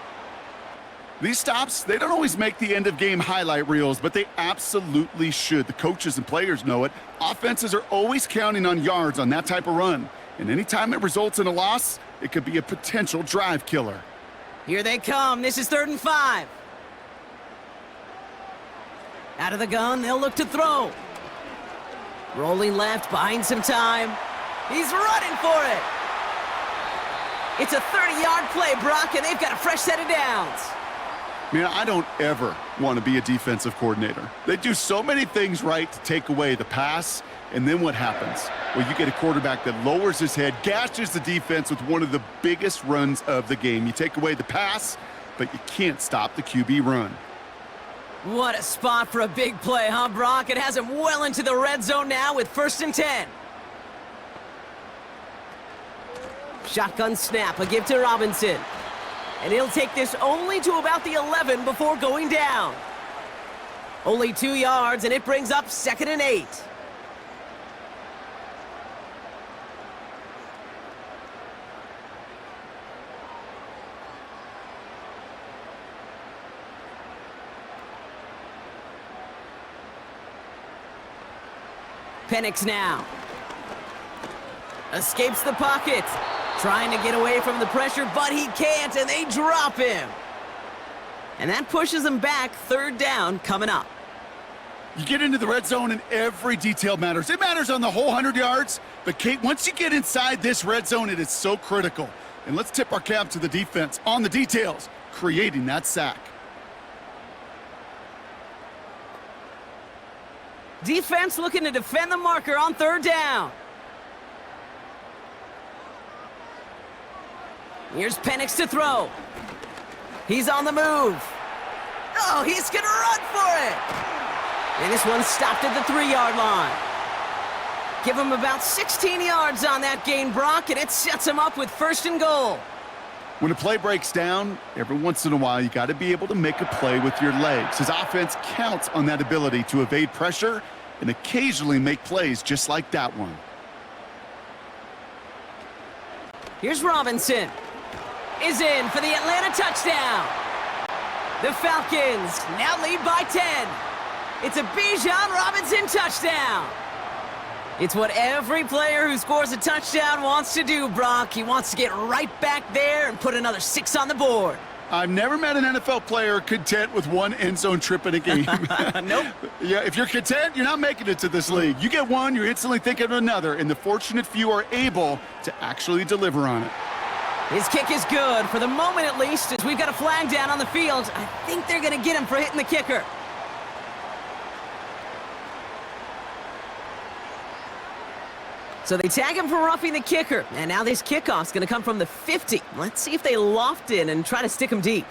These stops, they don't always make the end-of-game highlight reels, but they absolutely should. The coaches and players know it. Offenses are always counting on yards on that type of run. And anytime it results in a loss, it could be a potential drive killer. Here they come. This is 3rd and 5. Out of the gun, they'll look to throw. Rolling left, buying some time. He's running for it. It's a 30-yard play, Brock, and they've got a fresh set of downs. Man, I don't ever want to be a defensive coordinator. They do so many things right to take away the pass, and then what happens? Well, you get a quarterback that lowers his head, gashes the defense with one of the biggest runs of the game. You take away the pass, but you can't stop the QB run. What a spot for a big play, huh, Brock? It has him well into the red zone now with 1st and 10. Shotgun snap, a give to Robinson. And he'll take this only to about the 11 before going down. Only 2 yards, and it brings up 2nd and 8. Penix now. Escapes the pocket. Trying to get away from the pressure, but he can't, and they drop him. And that pushes them back. Third down coming up. You get into the red zone and every detail matters. It matters on the whole 100 yards. But, Kate, once you get inside this red zone, it is so critical. And let's tip our cap to the defense on the details, creating that sack. Defense looking to defend the marker on third down. Here's Penix to throw. He's on the move. Oh, he's going to run for it. And this one stopped at the 3-yard line. Give him about 16 yards on that gain, Brock, and it sets him up with first and goal. When a play breaks down, every once in a while, you got to be able to make a play with your legs. His offense counts on that ability to evade pressure and occasionally make plays just like that one. Here's Robinson. Is in for the Atlanta touchdown. The Falcons now lead by 10. It's a Bijan Robinson touchdown. It's what every player who scores a touchdown wants to do, Brock. He wants to get right back there and put another 6 on the board. I've never met an NFL player content with one end zone trip in a game. Nope. Yeah, if you're content, you're not making it to this league. You get one, you're instantly thinking of another, and the fortunate few are able to actually deliver on it. His kick is good, for the moment at least, as we've got a flag down on the field. I think they're going to get him for hitting the kicker. So they tag him for roughing the kicker, and now this kickoff's going to come from the 50. Let's see if they loft in and try to stick him deep.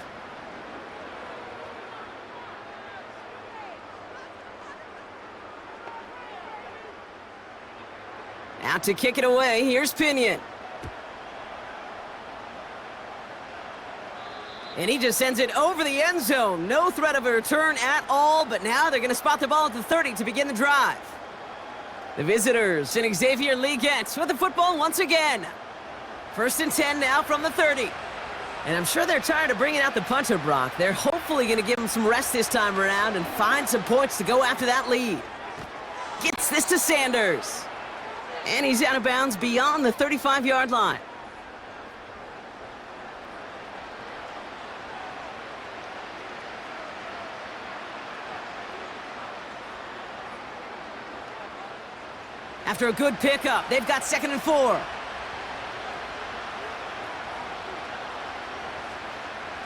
Out to kick it away, here's Pinion. And he just sends it over the end zone. No threat of a return at all, but now they're going to spot the ball at the 30 to begin the drive. The visitors, and Xavier Lee gets with the football once again. 1st and 10 now from the 30. And I'm sure they're tired of bringing out the punter, Brock. They're hopefully going to give him some rest this time around and find some points to go after that lead. Gets this to Sanders. And he's out of bounds beyond the 35-yard line. After a good pickup, they've got 2nd and 4.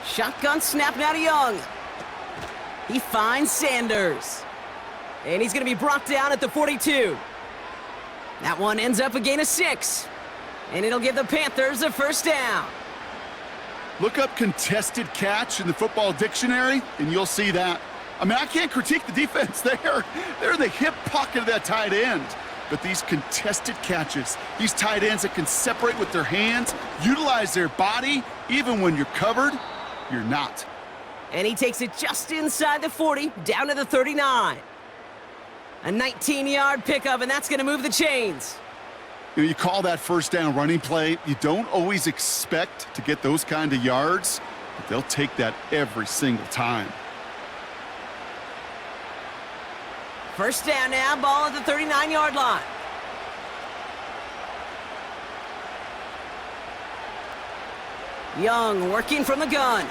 Shotgun snap now to Young. He finds Sanders. And he's going to be brought down at the 42. That one ends up a gain of 6. And it'll give the Panthers a first down. Look up contested catch in the football dictionary, and you'll see that. I mean, I can't critique the defense there. They're in the hip pocket of that tight end. But these contested catches, these tight ends that can separate with their hands, utilize their body, even when you're covered, you're not. And he takes it just inside the 40, down to the 39. A 19-yard pickup, and that's going to move the chains. You know, you call that first down running play. You don't always expect to get those kind of yards, but they'll take that every single time. First down now, ball at the 39-yard line. Young working from the gun.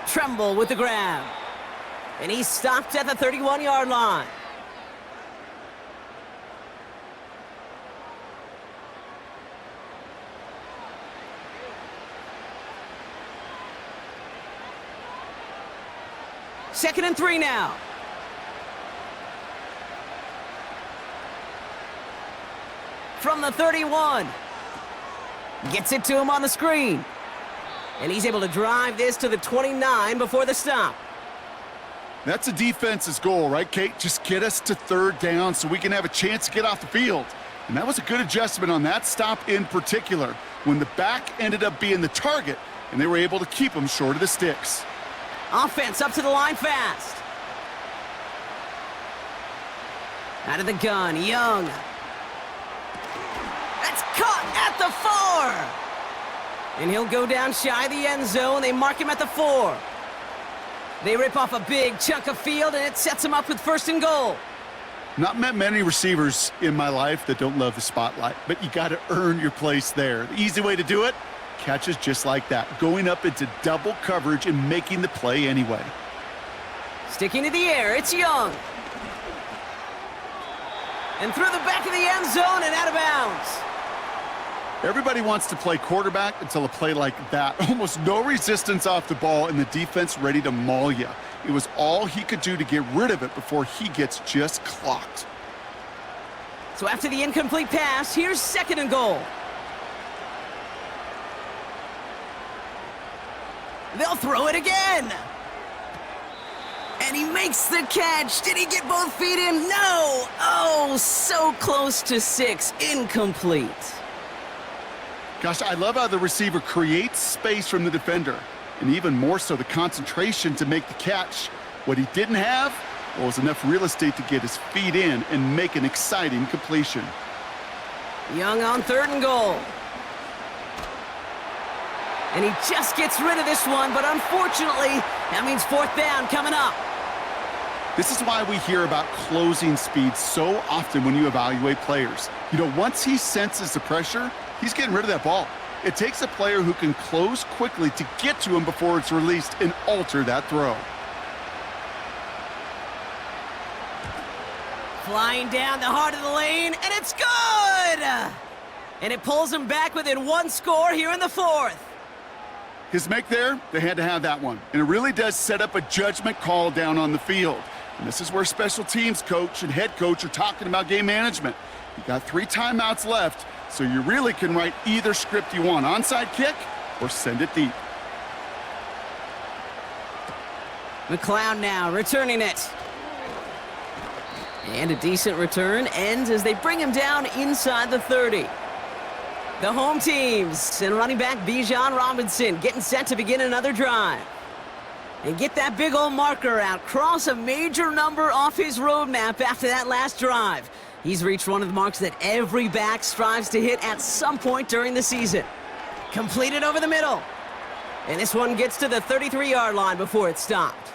Tremble with the grab. And he's stopped at the 31-yard line. Second and 3 now. From the 31. Gets it to him on the screen. And he's able to drive this to the 29 before the stop. That's a defense's goal, right, Kate? Just get us to third down so we can have a chance to get off the field. And that was a good adjustment on that stop in particular, when the back ended up being the target, and they were able to keep him short of the sticks. Offense up to the line fast. Out of the gun, Young. That's caught at the 4. And he'll go down shy of the end zone. They mark him at the 4. They rip off a big chunk of field, and it sets him up with first and goal. Not met many receivers in my life that don't love the spotlight, but you got to earn your place there. The easy way to do it, catches just like that, going up into double coverage and making the play anyway. Sticking to the air, it's Young. And through the back of the end zone and out of bounds. Everybody wants to play quarterback until a play like that. Almost no resistance off the ball and the defense ready to maul you. It was all he could do to get rid of it before he gets just clocked. So after the incomplete pass, here's 2nd and goal. They'll throw it again. And he makes the catch. Did he get both feet in? No. Oh, so close to 6. Incomplete. Gosh, I love how the receiver creates space from the defender, and even more so the concentration to make the catch. What he didn't have was enough real estate to get his feet in and make an exciting completion. Young on 3rd and goal. And he just gets rid of this one, but unfortunately, that means 4th down coming up. This is why we hear about closing speed so often when you evaluate players. You know, once he senses the pressure, he's getting rid of that ball. It takes a player who can close quickly to get to him before it's released and alter that throw. Flying down the heart of the lane, and it's good! And it pulls him back within 1 score here in the 4th. His make there, they had to have that one. And it really does set up a judgment call down on the field. And this is where special teams coach and head coach are talking about game management. You got 3 timeouts left, so you really can write either script you want. Onside kick or send it deep. McLeod now returning it. And a decent return ends as they bring him down inside the 30. The home teams and running back Bijan Robinson getting set to begin another drive. And get that big old marker out. Cross a major number off his roadmap after that last drive. He's reached one of the marks that every back strives to hit at some point during the season. Completed over the middle. And this one gets to the 33-yard line before it's stopped.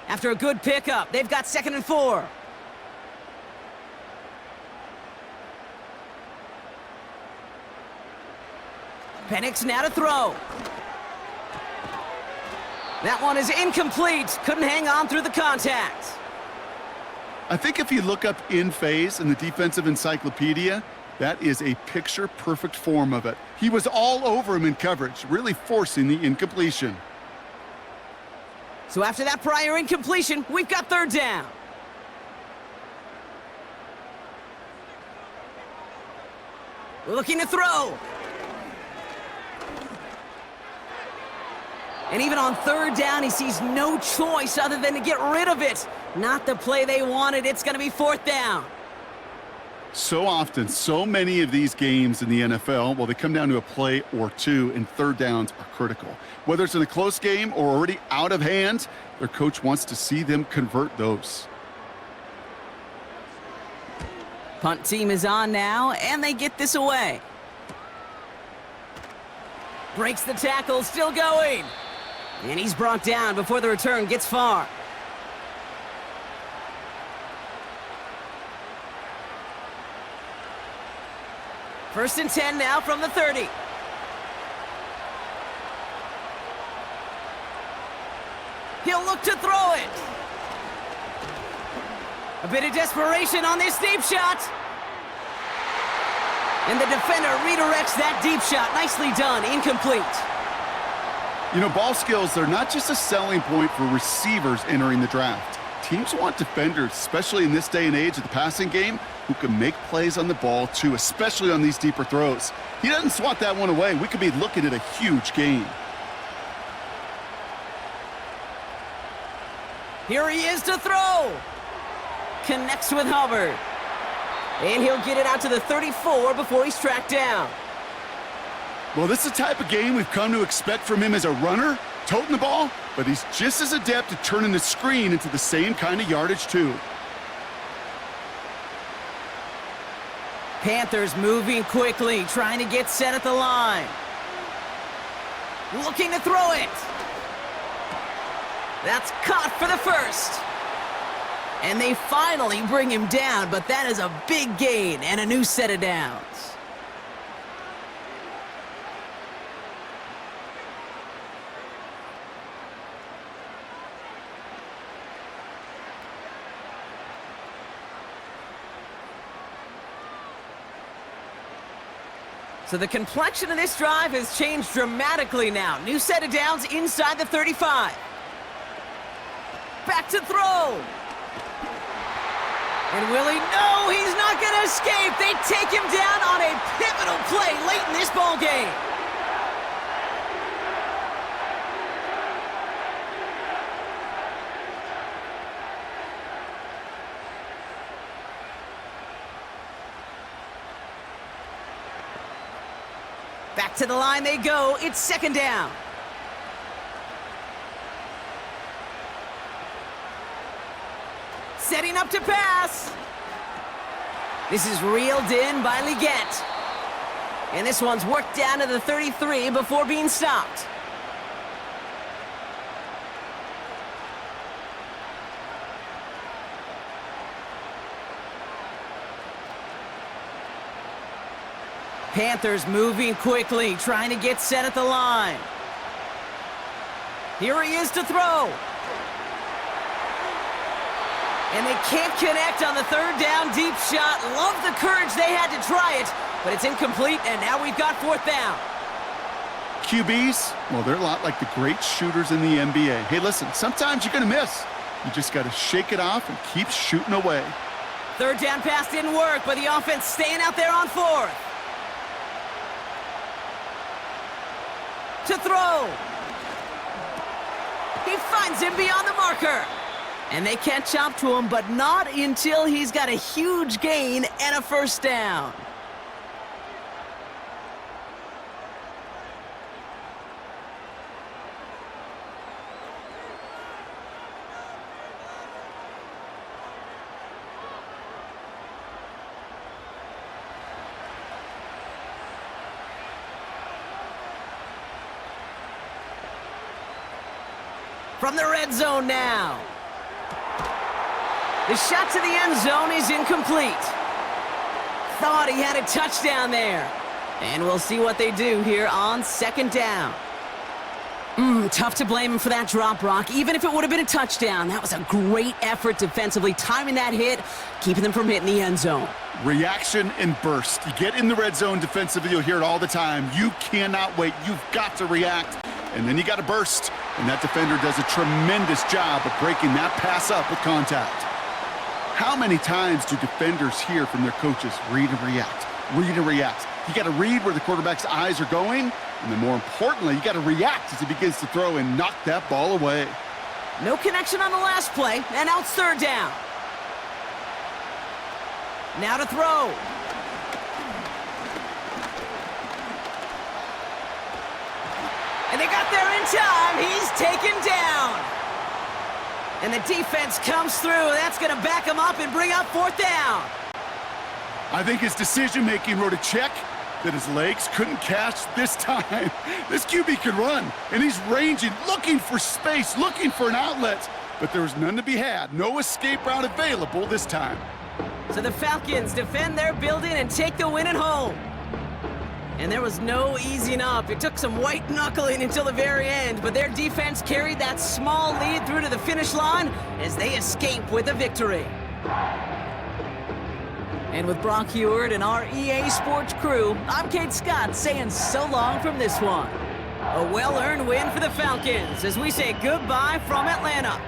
After a good pickup, they've got 2nd and 4. Penix now to throw. That one is incomplete. Couldn't hang on through the contact. I think if you look up in phase in the defensive encyclopedia, that is a picture-perfect form of it. He was all over him in coverage, really forcing the incompletion. So after that prior incompletion, we've got 3rd down. Looking to throw. And even on 3rd down, he sees no choice other than to get rid of it. Not the play they wanted. It's going to be 4th down. So often, so many of these games in the NFL, well, they come down to a play or two, and 3rd downs are critical. Whether it's in a close game or already out of hand, their coach wants to see them convert those. Punt team is on now, and they get this away. Breaks the tackle, still going. And he's brought down before the return gets far. First and 10 now from the 30. He'll look to throw it. A bit of desperation on this deep shot. And the defender redirects that deep shot. Nicely done. Incomplete. You know, ball skills, they're not just a selling point for receivers entering the draft. Teams want defenders, especially in this day and age of the passing game, who can make plays on the ball too, especially on these deeper throws. He doesn't swat that one away. We could be looking at a huge gain. Here he is to throw. Connects with Hubbard. And he'll get it out to the 34 before he's tracked down. Well, this is the type of game we've come to expect from him as a runner, toting the ball, but he's just as adept at turning the screen into the same kind of yardage too. Panthers moving quickly, trying to get set at the line. Looking to throw it. That's caught for the first. And they finally bring him down, but that is a big gain and a new set of downs. So the complexion of this drive has changed dramatically now. New set of downs inside the 35. Back to throw. And will he? No, he's not going to escape. They take him down on a pivotal play late in this ball game. Back to the line they go. It's second down. Setting up to pass. This is reeled in by Leggett. And this one's worked down to the 33 before being stopped. Panthers moving quickly, trying to get set at the line. Here he is to throw. And they can't connect on the third down deep shot. Love the courage they had to try it, but it's incomplete, and now we've got fourth down. QBs, well, they're a lot like the great shooters in the NBA. Hey, listen, sometimes you're going to miss. You just got to shake it off and keep shooting away. Third down pass didn't work, but the offense staying out there on fourth. To throw. He finds him beyond the marker. And they catch up to him, but not until he's got a huge gain and a first down. From the red zone now. The shot to the end zone is incomplete. Thought he had a touchdown there. And we'll see what they do here on second down. Tough to blame him for that drop, Brock. Even if it would have been a touchdown, that was a great effort defensively, timing that hit, keeping them from hitting the end zone. Reaction and burst. You get in the red zone defensively, you'll hear it all the time. You cannot wait. You've got to react. And then you got to burst. And that defender does a tremendous job of breaking that pass up with contact. How many times do defenders hear from their coaches, read and react, read and react? You got to read where the quarterback's eyes are going, and then more importantly, you got to react as he begins to throw and knock that ball away. No connection on the last play, and now it's third down. Now to throw. And they got there in time. He's taken down. And the defense comes through. That's going to back him up and bring up fourth down. I think his decision-making wrote a check that his legs couldn't catch this time. This QB can run, and he's ranging, looking for space, looking for an outlet. But there was none to be had. No escape route available this time. So the Falcons defend their building and take the win at home. And there was no easing up. It took some white knuckling until the very end, but their defense carried that small lead through to the finish line as they escape with a victory. And with Brock Heward and our EA Sports crew, I'm Kate Scott saying so long from this one. A well-earned win for the Falcons as we say goodbye from Atlanta.